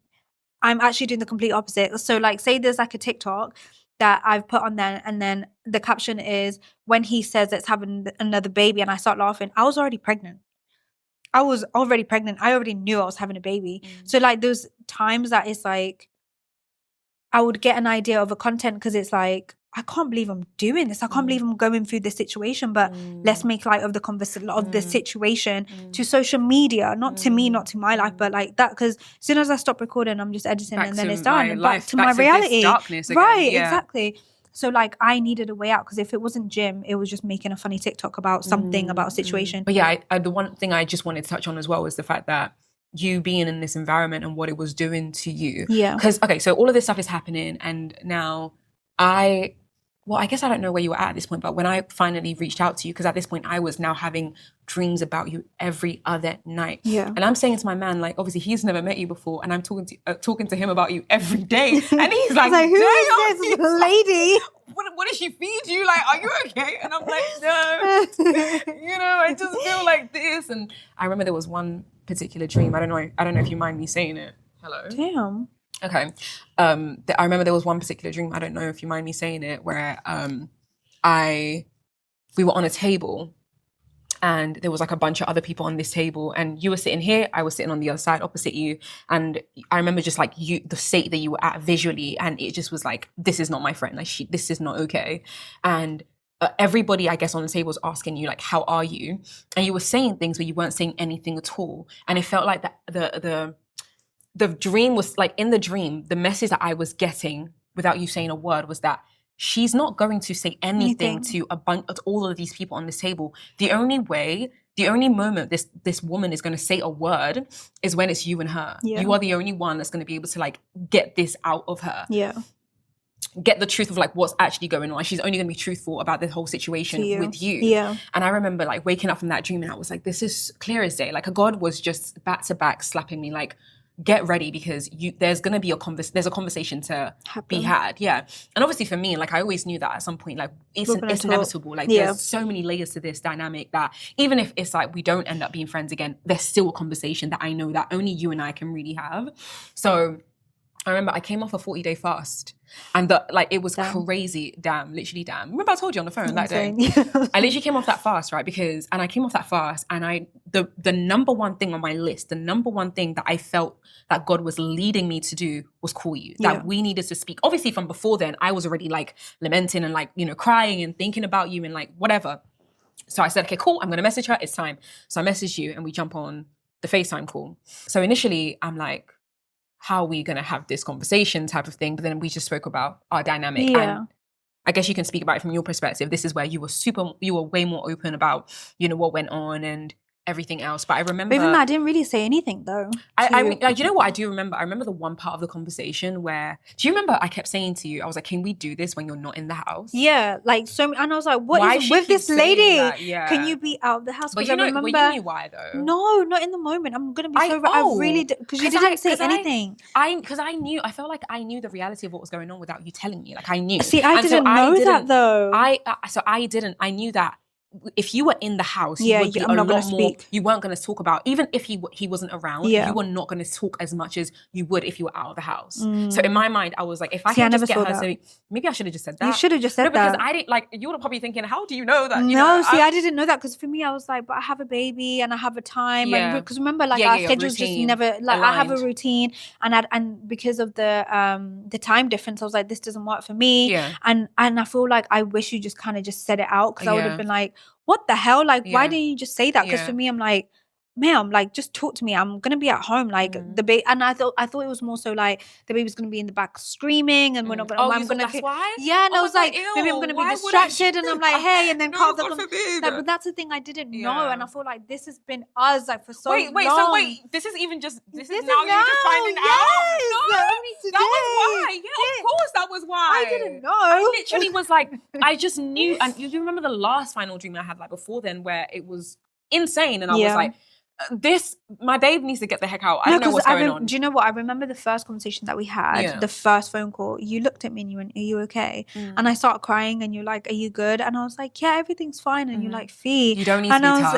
I'm actually doing the complete opposite. So like, say there's like a TikTok that I've put on there, and then the caption is, when he says let's have another baby, and I start laughing. I was already pregnant. I already knew I was having a baby. So like, those times that it's like, I would get an idea of a content, because it's like, I can't believe I'm doing this. I can't believe I'm going through this situation, but let's make light of the conversation, of the situation to social media, not to me, not to my life, but like that. Because as soon as I stop recording, I'm just editing and then it's done. Back to my reality. Darkness again. Right, exactly. So like, I needed a way out, because if it wasn't gym, it was just making a funny TikTok about something, about a situation. But yeah, the one thing I just wanted to touch on as well was the fact that you being in this environment and what it was doing to you. Yeah. Because, okay, so all of this stuff is happening, and now I guess I don't know where you were at this point, but when I finally reached out to you, because at this point I was now having dreams about you every other night. Yeah. And I'm saying to my man, like, obviously he's never met you before, and I'm talking to him about you every day. And he's like, who is this lady? What does she feed you? Like, are you okay? And I'm like, no. I just feel like this. And I remember there was one particular dream. I don't know if you mind me saying it. Hello. Damn. Okay. I remember there was one particular dream, I don't know if you mind me saying it, where we were on a table, and there was like a bunch of other people on this table, and you were sitting here, I was sitting on the other side opposite you, and I remember just like the state that you were at visually, and it just was like, this is not my friend, like this is not okay. And everybody, I guess, on the table was asking you, like, how are you? And you were saying things, but you weren't saying anything at all. And it felt like the dream was like, in the dream, the message that I was getting without you saying a word was that she's not going to say anything to all of these people on this table. The only moment this woman is going to say a word is when it's you and her. Yeah. You are the only one that's going to be able to like get this out of her. Yeah. Get the truth of like what's actually going on. She's only going to be truthful about the whole situation with you. Yeah. And I remember like waking up from that dream, and I was like, this is clear as day. Like, a God was just back to back slapping me like, get ready, because there's going to be there's a conversation to be had. Yeah. And obviously for me, like, I always knew that at some point, like, it's inevitable. Like, there's so many layers to this dynamic that even if it's like we don't end up being friends again, there's still a conversation that I know that only you and I can really have. So I remember I came off a 40-day fast, and it was crazy. Literally. Remember I told you on the phone that day? I literally came off that fast, right? I came off that fast, and the number one thing on my list, the number one thing that I felt that God was leading me to do was call you. That we needed to speak. Obviously from before then, I was already like lamenting and like, crying and thinking about you and like whatever. So I said, okay, cool, I'm going to message her. It's time. So I messaged you, and we jump on the FaceTime call. So initially I'm like, how are we going to have this conversation type of thing? But then we just spoke about our dynamic. Yeah. And I guess you can speak about it from your perspective. This is where you were way more open about, what went on and everything else. But I remember, even I didn't really say anything though. I mean, you know what I do remember? I remember the one part of the conversation where, do you remember I kept saying to you, I was like, can we do this when you're not in the house? Yeah, like, so, and I was like, what is with this lady? Can you be out of the house? But you know, you knew why though. No, not in the moment. I'm gonna be I really because you didn't say anything. I knew. I felt like I knew the reality of what was going on without you telling me. Like I knew. See, I didn't know that though. I didn't. I knew that if you were in the house, you would be a lot more. You weren't going to talk about, even if he wasn't around. You were not going to talk as much as you would if you were out of the house. So in my mind, I was like, if I can just get her, so maybe I should have just said that. You should have just said that because I didn't like. You were probably thinking, how do you know that? I didn't know that because for me, I was like, but I have a baby and I have a time. Because remember, like our schedules just never like aligned. I have a routine, and because of the time difference, I was like, this doesn't work for me. And I feel like I wish you just kind of just said it out because I would have been like, what the hell? Like, why didn't you just say that? Because for me, I'm like, ma'am, like, just talk to me. I'm gonna be at home. Like the baby, and I thought it was more so like the baby's gonna be in the back screaming, and we're not gonna. I'm gonna. That's why? Yeah, and I was like, maybe I'm gonna be distracted, and I'm like, hey, and then but that's the thing I didn't know, and I feel like this has been us like for so long. Wait, this is even just this is now you're just finding out. No, that was why. Yeah, of course, that was why. I didn't know. I literally was like, I just knew, and you remember the last final dream I had like before then, where it was insane, and I was like, my babe needs to get the heck out. I don't know what's going on. Do you know what? I remember the first conversation that we had, the first phone call. You looked at me and you went, are you okay? And I started crying and you're like, are you good? And I was like, yeah, everything's fine. And you're like, Fee. You don't need to be tough.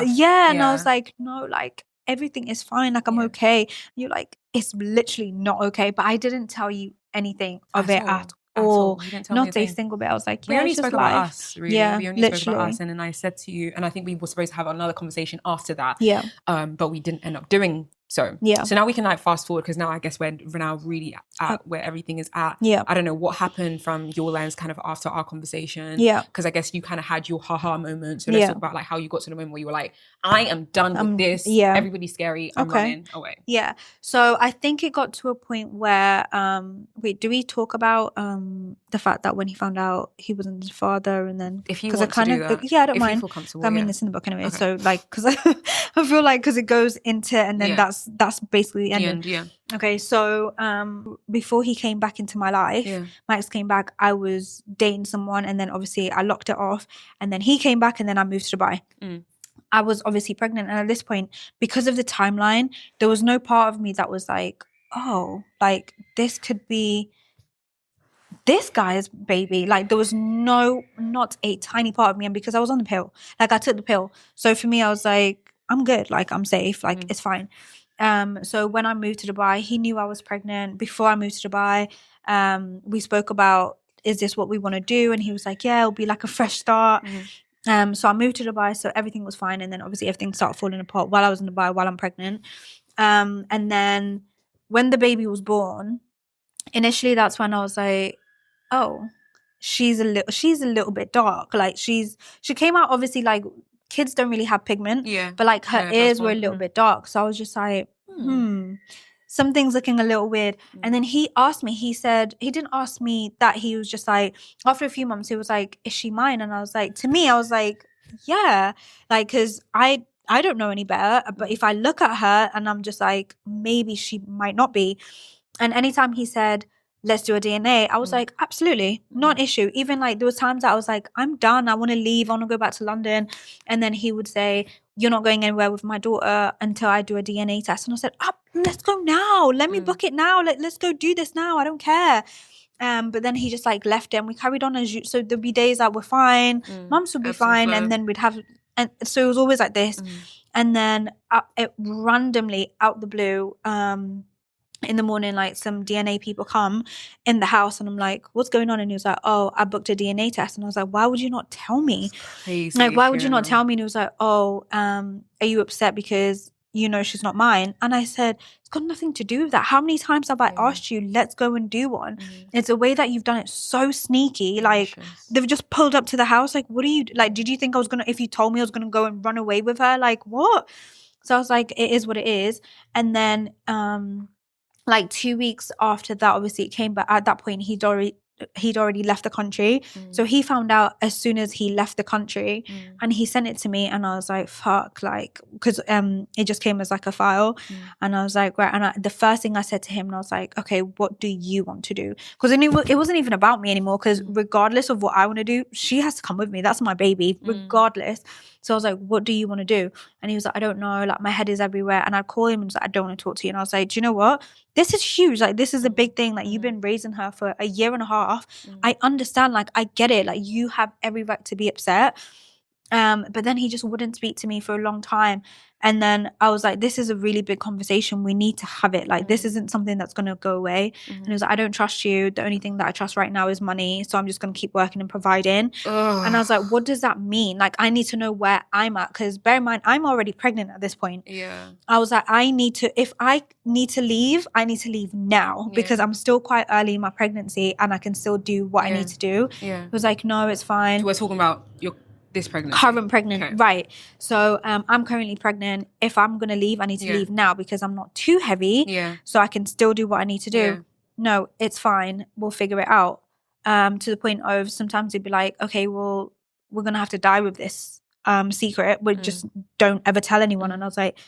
And I was like, no, like, everything is fine. Like, I'm okay. And you're like, it's literally not okay. But I didn't tell you anything of it at all. Not a single bit. I was like, we only spoke about us, really. We only spoke about us, and then I said to you, and I think we were supposed to have another conversation after that. But we didn't end up doing so. So now we can like fast forward, because now I guess we're now really at where everything is at. I don't know what happened from your lens kind of after our conversation. Because I guess you kind of had your haha moment. So let's talk about like how you got to the moment where you were like, I am done with this. Everybody's scary. I'm running away. So I think it got to a point where wait, do we talk about the fact that when he found out he wasn't his father, and then if you want to do that, I don't mind. I mean, it's in the book anyway. So like, because I feel like because it goes into, and then that's basically the end. Okay, so before he came back into my life, Max came back, I was dating someone, and then obviously I locked it off, and then he came back, and then I moved to Dubai. I was obviously pregnant, and at this point, because of the timeline, there was no part of me that was like, oh, like this could be this guy's baby. Like there was not a tiny part of me, and because I was on the pill, like I took the pill, so for me I was like, I'm good, like I'm safe, like it's fine. So when I moved to Dubai, he knew I was pregnant. Before I moved to Dubai, we spoke about, is this what we want to do? And he was like, yeah, it'll be like a fresh start. So I moved to Dubai, so everything was fine, and then obviously everything started falling apart while I was in Dubai, while I'm pregnant. And then when the baby was born, initially that's when I was like, oh, she's a little bit dark. Like she came out, obviously, like kids don't really have pigment, but like her ears were a little bit dark. So I was just like, something's looking a little weird. And then he asked me, he said, he didn't ask me that, he was just like, after a few months, he was like, is she mine? And I was like, to me, I was like, yeah, like, because I don't know any better, but if I look at her and I'm just like, maybe she might not be. And anytime he said, let's do a DNA, I was like, absolutely, not an issue. Even like there was times that I was like, I'm done, I want to leave, I want to go back to London. And then he would say, you're not going anywhere with my daughter until I do a DNA test. And I said, let's go now, let me book it now, let's go do this now, I don't care. But then he just like left it, and we carried on as so there'd be days that were fine, months would be fine, and then we'd have, and so it was always like this. And then it randomly out the blue, in the morning, like some DNA people come in the house, and I'm like, what's going on? And he was like, oh, I booked a DNA test. And I was like, why would you not tell me? Crazy, like, why would you not tell me? And he was like, oh, are you upset because you know she's not mine? And I said, it's got nothing to do with that. How many times have I asked you, let's go and do one? It's a way that you've done it so sneaky. Like they've just pulled up to the house. Like, what are you, like, did you think I was gonna, if you told me I was gonna go and run away with her? Like, what? So I was like, it is what it is. And then like 2 weeks after that, obviously it came, but at that point he'd he'd already left the country. So he found out as soon as he left the country, and he sent it to me, and I was like, fuck, like, because it just came as like a file, and I was like, right. And the first thing I said to him, and I was like, okay, what do you want to do? Because it wasn't even about me anymore, because regardless of what I want to do, she has to come with me. That's my baby, regardless. So I was like, what do you want to do? And he was like, I don't know, like my head is everywhere. And I'd call him and was like, I don't want to talk to you. And I was like, do you know what? This is huge. Like, this is a big thing. Like, you've been raising her for a year and a half. I understand. Like, I get it. Like, you have every right to be upset. But then he just wouldn't speak to me for a long time. And then I was like, this is a really big conversation. We need to have it. Like, this isn't something that's going to go away. And he was like, I don't trust you. The only thing that I trust right now is money. So I'm just going to keep working and providing. And I was like, what does that mean? Like, I need to know where I'm at. Because bear in mind, I'm already pregnant at this point. Yeah. I was like, if I need to leave, I need to leave now. Because I'm still quite early in my pregnancy and I can still do what I need to do. Yeah. He was like, no, it's fine. So we're talking about this pregnancy. Current pregnant, okay. Right. So I'm currently pregnant. If I'm going to leave, I need to leave now because I'm not too heavy. Yeah. So I can still do what I need to do. Yeah. No, it's fine. We'll figure it out. To the point of sometimes he'd be like, okay, well, we're going to have to die with this secret. We just don't ever tell anyone. And I was like,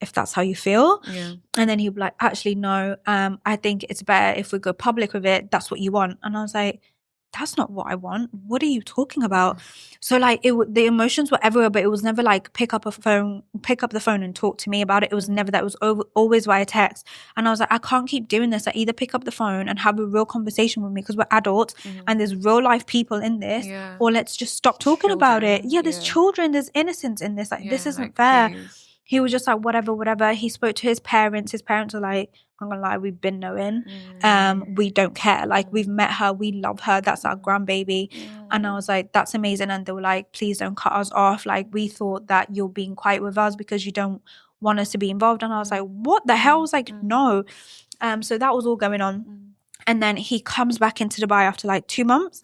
if that's how you feel. Yeah. And then he'd be like, actually, no, I think it's better if we go public with it. That's what you want. And I was like, that's not what I want. What are you talking about? So like the emotions were everywhere, but it was never like pick up the phone and talk to me about it. It was never that. It was always via text. And I was like, I can't keep doing this. I either pick up the phone and have a real conversation with me because we're adults and there's real life people in this, or let's just stop talking about it. Yeah, there's children, there's innocence in this. Like this isn't fair. Please. He was just like, whatever. He spoke to his parents. His parents were like, I'm gonna lie, we've been knowing. We don't care. Like, we've met her. We love her. That's our grandbaby. And I was like, that's amazing. And they were like, please don't cut us off. Like, we thought that you're being quiet with us because you don't want us to be involved. And I was like, what the hell? I was like, no. So that was all going on. And then he comes back into Dubai after like 2 months.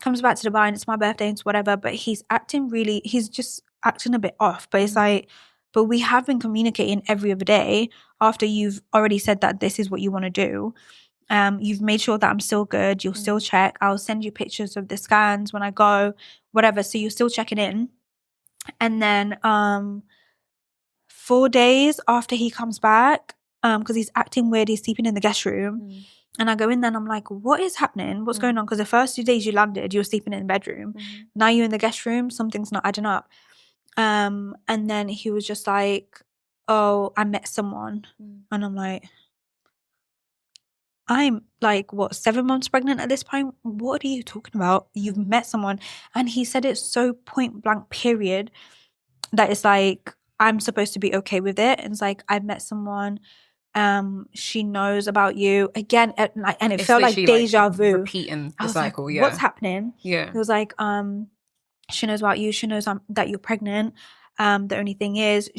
Comes back to Dubai and it's my birthday and it's whatever. But he's just acting a bit off. But it's like, but we have been communicating every other day after you've already said that this is what you want to do. You've made sure that I'm still good. You'll still check. I'll send you pictures of the scans when I go, whatever. So you're still checking in. And then 4 days after he comes back, because he's acting weird, he's sleeping in the guest room. And I go in there and I'm like, what is happening? What's going on? Because the first 2 days you landed, you were sleeping in the bedroom. Now you're in the guest room. Something's not adding up. And then he was just like, oh, I met someone. And I'm like, I'm like, what, 7 months pregnant at this point? What are you talking about? You've met someone. And he said it so point blank period that it's like, I'm supposed to be okay with it. And it's like, I've met someone. She knows about you again. And it felt like deja vu. Repeating the cycle, like, what's happening? Yeah. It was like, she knows about you. She knows that you're pregnant. The only thing is,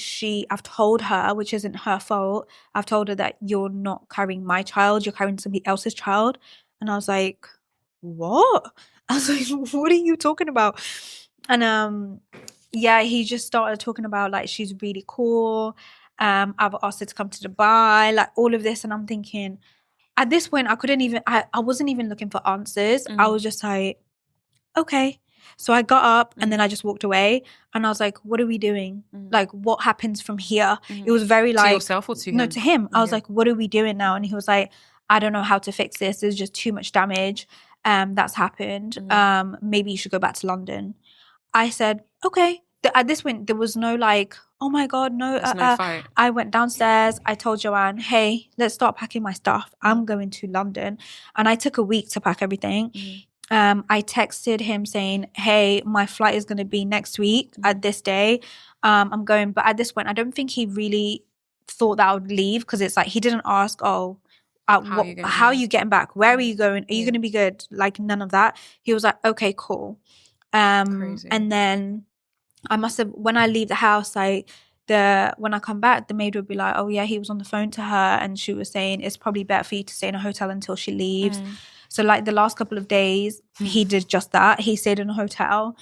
I've told her, which isn't her fault, I've told her that you're not carrying my child, you're carrying somebody else's child. And I was like, what? I was like, what are you talking about? And he just started talking about like, she's really cool. I've asked her to come to Dubai, like all of this. And I'm thinking, at this point, I wasn't even looking for answers. I was just like, okay. So I got up and then I just walked away and I was like, what are we doing? Like, what happens from here? It was very like... To yourself or to him? No, to him. I was like, what are we doing now? And he was like, I don't know how to fix this. There's just too much damage that's happened. Maybe you should go back to London. I said, okay. At this point, there was no like, oh my God, no. No fight. I went downstairs. I told Joanne, hey, let's start packing my stuff. I'm going to London. And I took a week to pack everything. I texted him saying, hey, my flight is going to be next week at this day. I'm going. But at this point, I don't think he really thought that I would leave because it's like he didn't ask, how are you getting back? Where are you going? Are you going to be good? Like none of that. He was like, okay, cool. Crazy. And then I must have, when I leave the house, when I come back, the maid would be like, oh yeah, he was on the phone to her and she was saying it's probably better for you to stay in a hotel until she leaves. So like the last couple of days, he did just that. He stayed in a hotel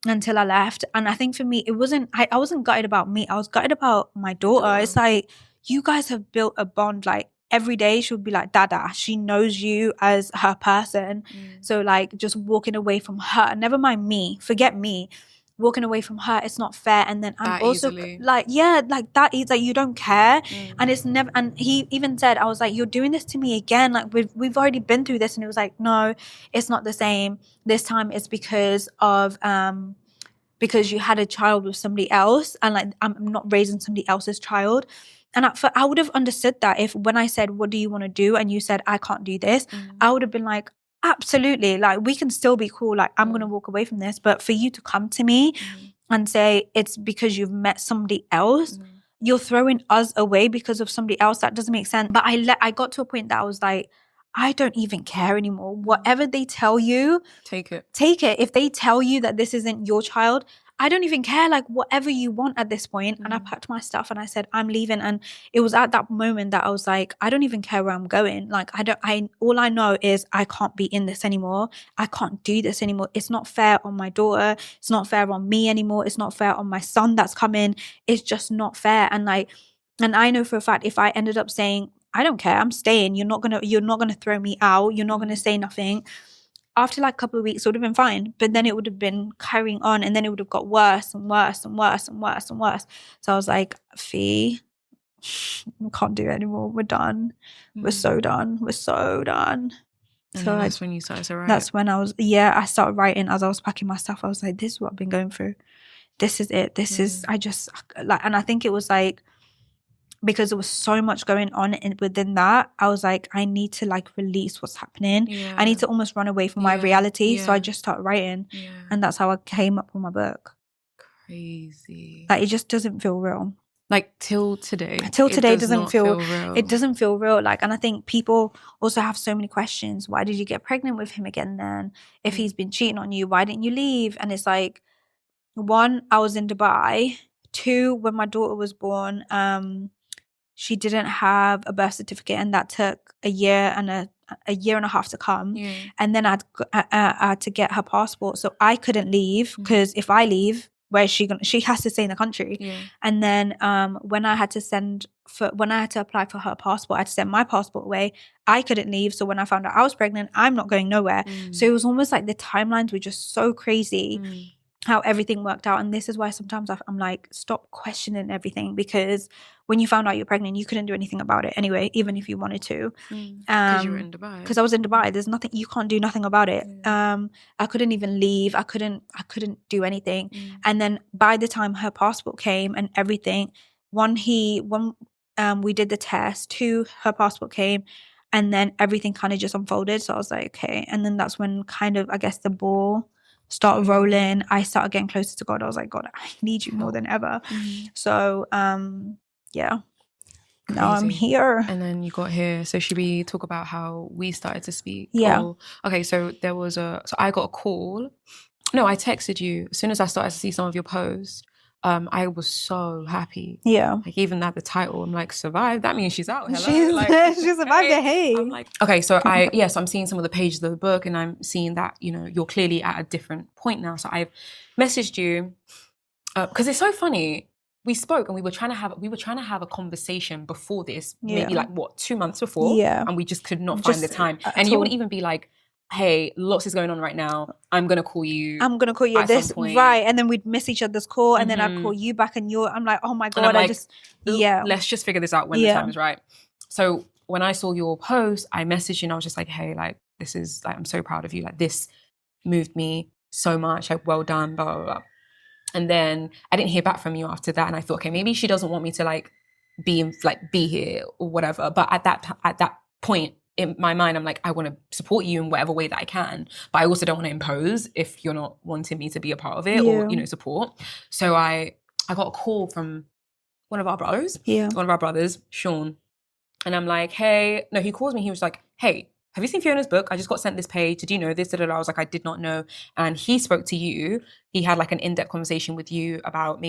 until I left. And I think for me, I wasn't gutted about me. I was gutted about my daughter. It's like, you guys have built a bond like every day she would be like, Dada, she knows you as her person. So like just walking away from her, never mind me, forget me, walking away from her, it's not fair. And then I'm that also easily. like, yeah, like that is like, you don't care. And it's never, and he even said, I was like, you're doing this to me again, like we've already been through this. And it was like, no, it's not the same. This time it's because of because you had a child with somebody else, and like I'm not raising somebody else's child. And I would have understood that if when I said, what do you want to do? And you said, I can't do this. I would have been like, absolutely. Like we can still be cool. Like I'm going to walk away from this. But for you to come to me and say it's because you've met somebody else, you're throwing us away because of somebody else. That doesn't make sense. But I got to a point that I was like, I don't even care anymore. Whatever they tell you, take it. If they tell you that this isn't your child, I don't even care, like whatever you want at this point. And I packed my stuff and I said, I'm leaving. And it was at that moment that I was like, I don't even care where I'm going. Like all I know is I can't be in this anymore. I can't do this anymore. It's not fair on my daughter. It's not fair on me anymore. It's not fair on my son that's coming. It's just not fair. And I know for a fact, if I ended up saying, I don't care, I'm staying, you're not gonna throw me out, you're not gonna say nothing, after like a couple of weeks it would have been fine. But then it would have been carrying on, and then it would have got worse and worse and worse and worse and worse. So I was like, Fee, we can't do it anymore, we're done. We're so done. And so that's when you started to write. That's when I started writing. As I was packing my stuff, I was like, this is what I've been going through, this is it, this is, I just like, and I think it was like, because there was so much going on within that, I was like, I need to like release what's happening. I need to almost run away from my reality. So I just started writing. And that's how I came up with my book. Crazy. Like it just doesn't feel real. Like till today it doesn't feel real. It doesn't feel real. Like, and I think people also have so many questions. Why did you get pregnant with him again then? If he's been cheating on you, why didn't you leave? And it's like, one, I was in Dubai. Two, when my daughter was born, she didn't have a birth certificate, and that took a year and a half to come. And then I had to get her passport, so I couldn't leave, because if I leave, where is she gonna? She has to stay in the country. And then when I had to apply for her passport, I had to send my passport away. I couldn't leave, so when I found out I was pregnant, I'm not going nowhere. So it was almost like the timelines were just so crazy. How everything worked out. And this is why sometimes I'm like, stop questioning everything, because when you found out you're pregnant, you couldn't do anything about it anyway, even if you wanted to. Because you were in Dubai. Because I was in Dubai. There's nothing, you can't do nothing about it. I couldn't even leave. I couldn't do anything. And then by the time her passport came and everything, one, we did the test, two, her passport came, and then everything kind of just unfolded. So I was like, okay. And then that's when kind of, I guess, the ball started rolling. I started getting closer to God. I was like, God, I need you more than ever. So yeah. Crazy. Now I'm here. And then you got here. So should we talk about how we started to speak? Yeah. Okay, so I got a call. No, I texted you as soon as I started to see some of your posts. I was so happy. Yeah. Like even at the title, I'm like, survived. That means she's out. Hello. She survived it. Hey. I'm like, okay, so I'm seeing some of the pages of the book, and I'm seeing that, you're clearly at a different point now. So I've messaged you because it's so funny. We spoke and we were trying to have a conversation before this, maybe 2 months before. Yeah. And we just could not find the time. And you wouldn't even be like, hey, lots is going on right now. I'm going to call you at this point. Right. And then we'd miss each other's call, and then I'd call you back, and I'm like, oh my God, let's just figure this out when the time is right. So when I saw your post, I messaged you and I was just like, hey, like, this is like, I'm so proud of you. Like, this moved me so much. Like, well done, blah, blah, blah. And then I didn't hear back from you after that. And I thought, okay, maybe she doesn't want me to like be here or whatever. But at that point, in my mind, I'm like, I want to support you in whatever way that I can, but I also don't want to impose if you're not wanting me to be a part of it or, support. So I got a call from one of our brothers, Sean. And I'm like, hey, no, he calls me. He was like, hey, have you seen Fiona's book? I just got sent this page. Did you know this? I was like, I did not know. And he spoke to you. He had like an in-depth conversation with you about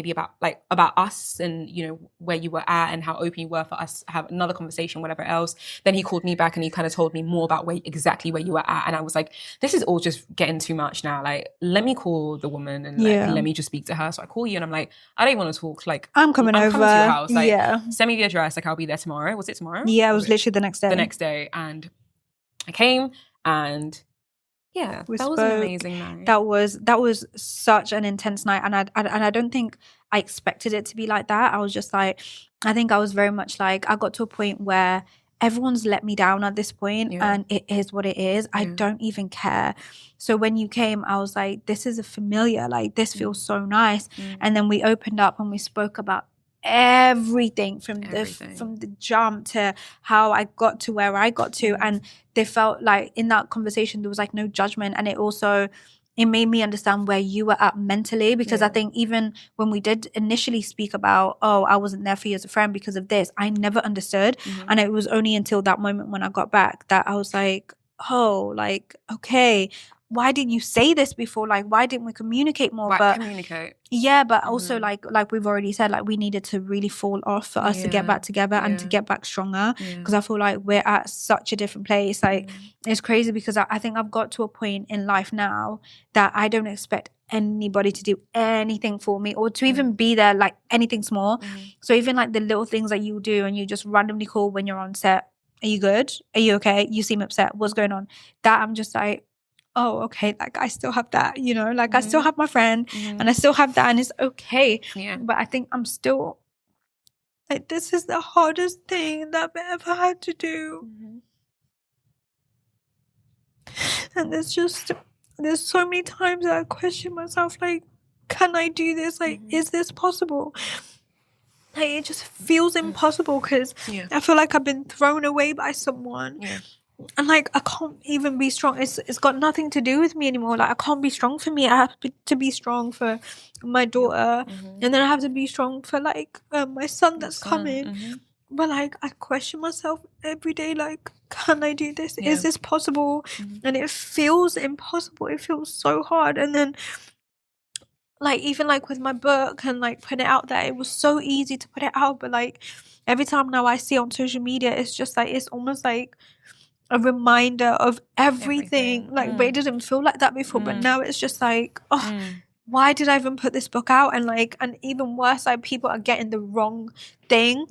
us and, you know, where you were at and how open you were for us to have another conversation, whatever else. Then he called me back and he kind of told me more about exactly where you were at. And I was like, this is all just getting too much now. Like, let me call the woman and let me just speak to her. So I call you and I'm like, I don't want to talk. Like, I'm coming over. To your house. Like, send me the address. Like, I'll be there tomorrow. Was it tomorrow? Yeah, it was literally the next day. The next day. And I came and that was an amazing night. That was such an intense night, and I don't think I expected it to be like that. I was just like, I think I was very much like, I got to a point where everyone's let me down at this point, and it is what it is. I don't even care. So when you came, I was like, this is a familiar, like this feels so nice. And then we opened up and we spoke about everything from the jump to how I got to where I got to, and they felt like in that conversation there was like no judgment, and it made me understand where you were at mentally, because I think even when we did initially speak about, oh, I wasn't there for you as a friend because of this, I never understood. And it was only until that moment when I got back that I was like, oh, like, okay, why didn't you say this before? Like, why didn't we communicate more? Communicate. Yeah, but also like we've already said, like we needed to really fall off for us to get back together and to get back stronger, because I feel like we're at such a different place. Like it's crazy, because I think I've got to a point in life now that I don't expect anybody to do anything for me or to even be there, like anything small. So even like the little things that you do and you just randomly call when you're on set, are you good? Are you okay? You seem upset. What's going on? That I'm just like, oh, okay, like I still have that, you know, like I still have my friend and I still have that, and it's okay. But I think I'm still like, this is the hardest thing that I've ever had to do. And there's so many times that I question myself, like, can I do this? Like, is this possible? Like, it just feels impossible, because I feel like I've been thrown away by someone. And like, I can't even be strong. It's got nothing to do with me anymore. Like, I can't be strong for me. I have to be strong for my daughter, and then I have to be strong for like my son that's coming. But like, I question myself every day. Like, can I do this? Is this possible? And it feels impossible. It feels so hard. And then, like, even like with my book and like putting it out there, it was so easy to put it out. But like, every time now I see on social media, it's just like, it's almost like a reminder of everything. Like, but it didn't feel like that before. But now it's just like, oh, why did I even put this book out? And like, and even worse, like people are getting the wrong thing.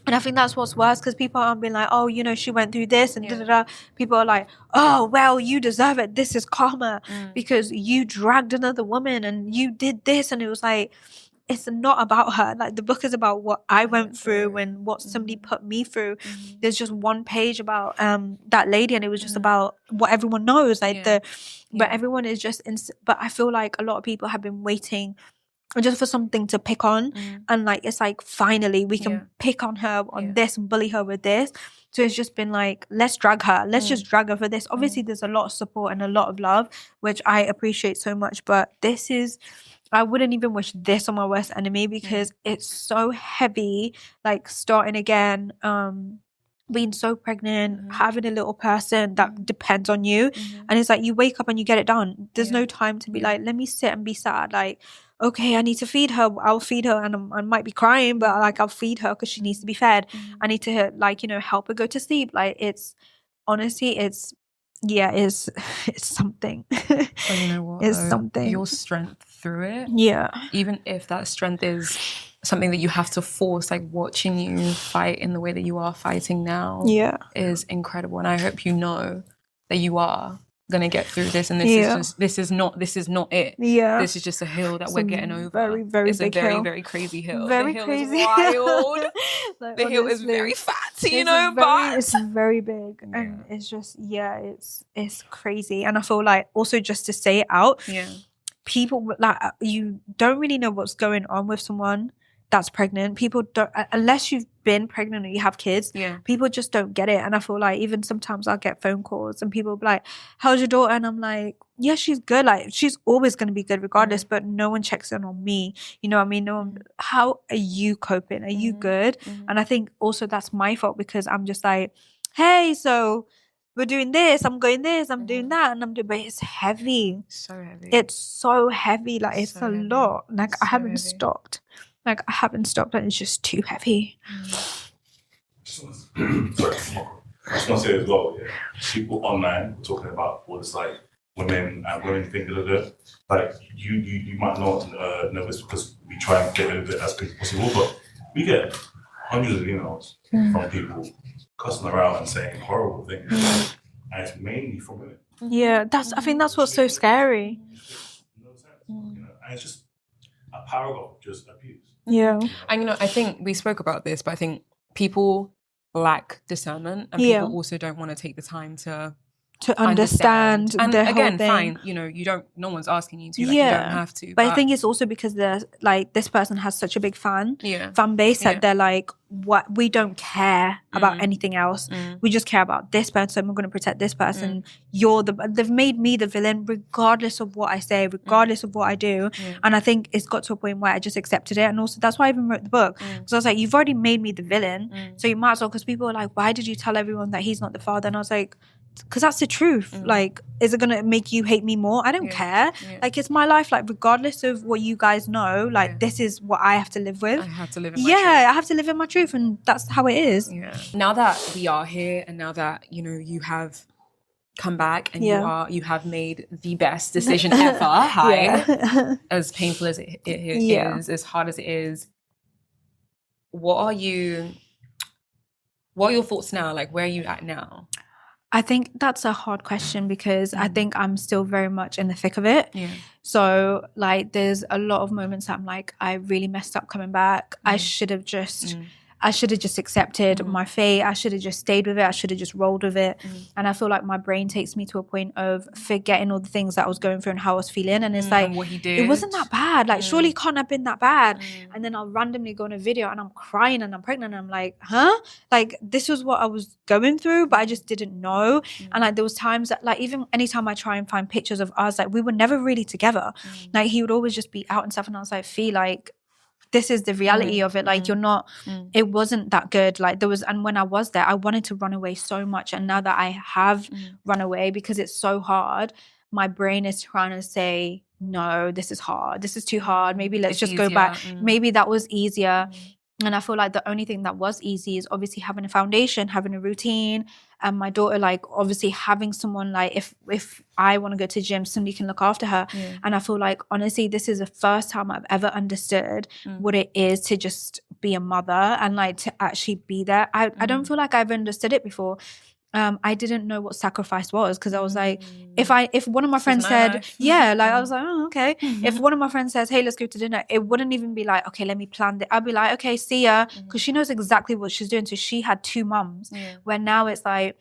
And I think that's what's worse, because people aren't being like, oh, you know, she went through this and da-da-da. People are like, oh, well, you deserve it. This is karma because you dragged another woman and you did this. And it was like, it's not about her. Like, the book is about what I went through and what somebody put me through. There's just one page about that lady, and it was just about what everyone knows. Like but everyone is just but I feel like a lot of people have been waiting just for something to pick on, and like, it's like, finally we can pick on her on this and bully her with this. So it's just been like, let's drag her, let's just drag her for this. Obviously there's a lot of support and a lot of love, which I appreciate so much, but I wouldn't even wish this on my worst enemy, because it's so heavy, like starting again, being so pregnant, having a little person that depends on you, and it's like, you wake up and you get it done. There's no time to be like, let me sit and be sad. Like, okay, I need to feed her. I'll feed her, and I might be crying, but like, I'll feed her because she needs to be fed. I need to, like, you know, help her go to sleep. Like, it's honestly, it's something. But you know what? It's something. Your strength through it. Yeah. Even if that strength is something that you have to force, like watching you fight in the way that you are fighting now is incredible. And I hope you know that you are gonna get through this, and this is not it. This is just a hill that we're getting over. Very, very it's big a very, hill. very crazy hill. Very the hill crazy. is wild. Like, the hill is very fat, you know, but it's very big, and it's just it's crazy. And I feel like, also, just to say it out, people, like, you don't really know what's going on with someone that's pregnant. People don't, unless you've been pregnant or you have kids, people just don't get it. And I feel like, even sometimes I'll get phone calls and people will be like, how's your daughter? And I'm like, yeah, she's good. Like, she's always going to be good regardless, but no one checks in on me. You know what I mean? No one, how are you coping? Are you good? And I think also that's my fault, because I'm just like, hey, so we're doing this, I'm going this, I'm doing that, and I'm doing, but it's heavy. So heavy. It's so heavy. Like, it's So a heavy. lot. Like, So I haven't heavy. stopped. Like, I haven't stopped, and it's just too heavy. I just want to say as well, yeah, people online talking about what it's like women think like you might not know this because we try and get rid of it as quick as possible, but we get hundreds of emails from people cussing around and saying horrible things, and it's mainly from women. Yeah, I think that's what's so scary. And it's just a paragraph, just abuse. Yeah. And I think we spoke about this, but I think people lack discernment, and people also don't want to take the time to understand and the again, whole thing. fine, no one's asking you to, you don't have to. But I think it's also because there's like, this person has such a big fan base that they're like, what, we don't care about anything else. We just care about this person. We're going to protect this person. They've made me the villain regardless of what I say, regardless of what I do. And I think it's got to a point where I just accepted it. And also that's why I even wrote the book, because I was like, you've already made me the villain, so you might as well, because people were like, why did you tell everyone that he's not the father? And I was like, because that's the truth. Like, is it gonna make you hate me more? I don't care. Like, it's my life. Like, regardless of what you guys know, like this is what I have to live with. I have to live in my truth. I have to live in my truth, and that's how it is. Now that we are here, and now that you have come back, and you have made the best decision ever. As painful as it is, as hard as it is, what are your thoughts now? Like, where are you at now? I think that's a hard question, because I think I'm still very much in the thick of it. So, like, there's a lot of moments that I'm like, I really messed up coming back. I should have just accepted my fate. I should have just stayed with it. I should have just rolled with it. And I feel like my brain takes me to a point of forgetting all the things that I was going through and how I was feeling. And it's like, and what he did. It wasn't that bad. Like, surely it can't have been that bad. And then I'll randomly go on a video and I'm crying and I'm pregnant and I'm like, huh? Like, this was what I was going through, but I just didn't know. And like, there was times that, like, even anytime I try and find pictures of us, like, we were never really together. Like, he would always just be out and stuff. And I was like, Fee, like, this is the reality of it. Like, you're not, it wasn't that good. Like, and when I was there, I wanted to run away so much. And now that I have run away, because it's so hard, my brain is trying to say, no, this is hard. This is too hard. Maybe let's just go back. Maybe that was easier. And I feel like the only thing that was easy is obviously having a foundation, having a routine, and my daughter, like, obviously having someone, like, if I want to go to the gym, somebody can look after her. And I feel like, honestly, this is the first time I've ever understood what it is to just be a mother and, like, to actually be there. I don't feel like I've understood it before. I didn't know what sacrifice was, because I was like, if one of my friends said, I was like, oh, okay. If one of my friends says, hey, let's go to dinner, it wouldn't even be like, okay, let me plan it. I'd be like, okay, see ya, because she knows exactly what she's doing. So she had 2 mums, where now it's like,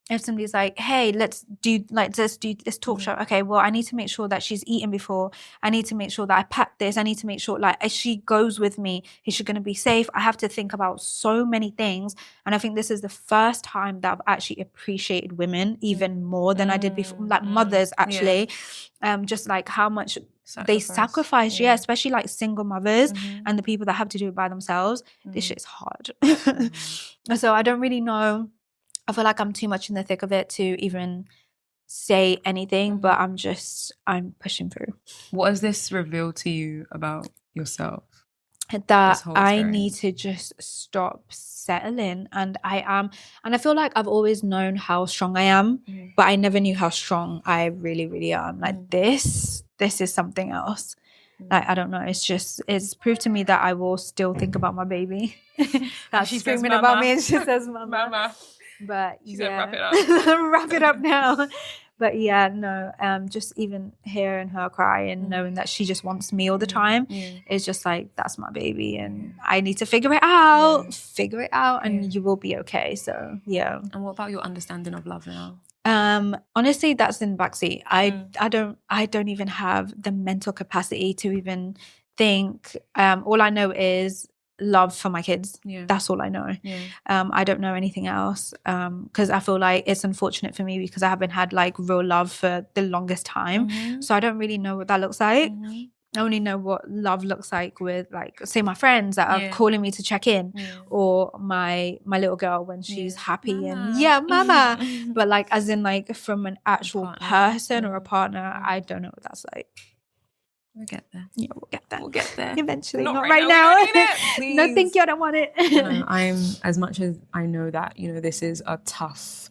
if somebody's like, hey, let's do this talk show. Okay, well, I need to make sure that she's eaten before. I need to make sure that I pack this. I need to make sure, like, as she goes with me, is she going to be safe? I have to think about so many things. And I think this is the first time that I've actually appreciated women even more than I did before. Like, mothers, actually. Just like how much they sacrifice, especially like single mothers and the people that have to do it by themselves. This shit's hard. So I don't really know. I feel like I'm too much in the thick of it to even say anything, but I'm pushing through. What has this revealed to you about yourself? That I need to just stop settling, and I am. And I feel like I've always known how strong I am, but I never knew how strong I really, really am. Like, this is something else. Like, I don't know. It's proved to me that I will still think about my baby. That she's screaming about me, and she says, "Mama." But she said, wrap it up. Wrap it up now. But yeah, no, just even hearing her cry and knowing that she just wants me all the time is just like, that's my baby, and I need to figure it out, and you will be okay. So yeah. And what about your understanding of love now? Honestly, that's in the backseat. I don't even have the mental capacity to even think. All I know is love for my kids. That's all I know. I don't know anything else, because I feel like it's unfortunate for me because I haven't had like real love for the longest time. So I don't really know what that looks like. I only know what love looks like with, like, say, my friends that are calling me to check in, or my little girl when she's happy and mama. But like, as in, like, from an actual person or a partner, I don't know what that's like. We'll get there. Yeah, we'll get there. We'll get there. Eventually, not right now. No, thank you. I don't want it. No, I'm, as much as I know that, you know, this is a tough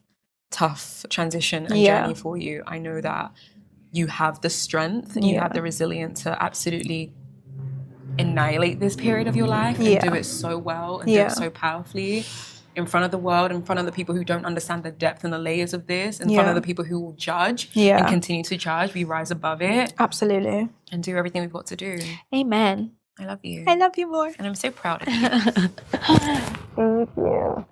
transition and journey for you. I know that you have the strength and you have the resilience to absolutely annihilate this period of your life and do it so well and do it so powerfully in front of the world, in front of the people who don't understand the depth and the layers of this, in front of the people who will judge and continue to judge. We rise above it. Absolutely. And do everything we've got to do. Amen. I love you. I love you more. And I'm so proud of you. Thank you.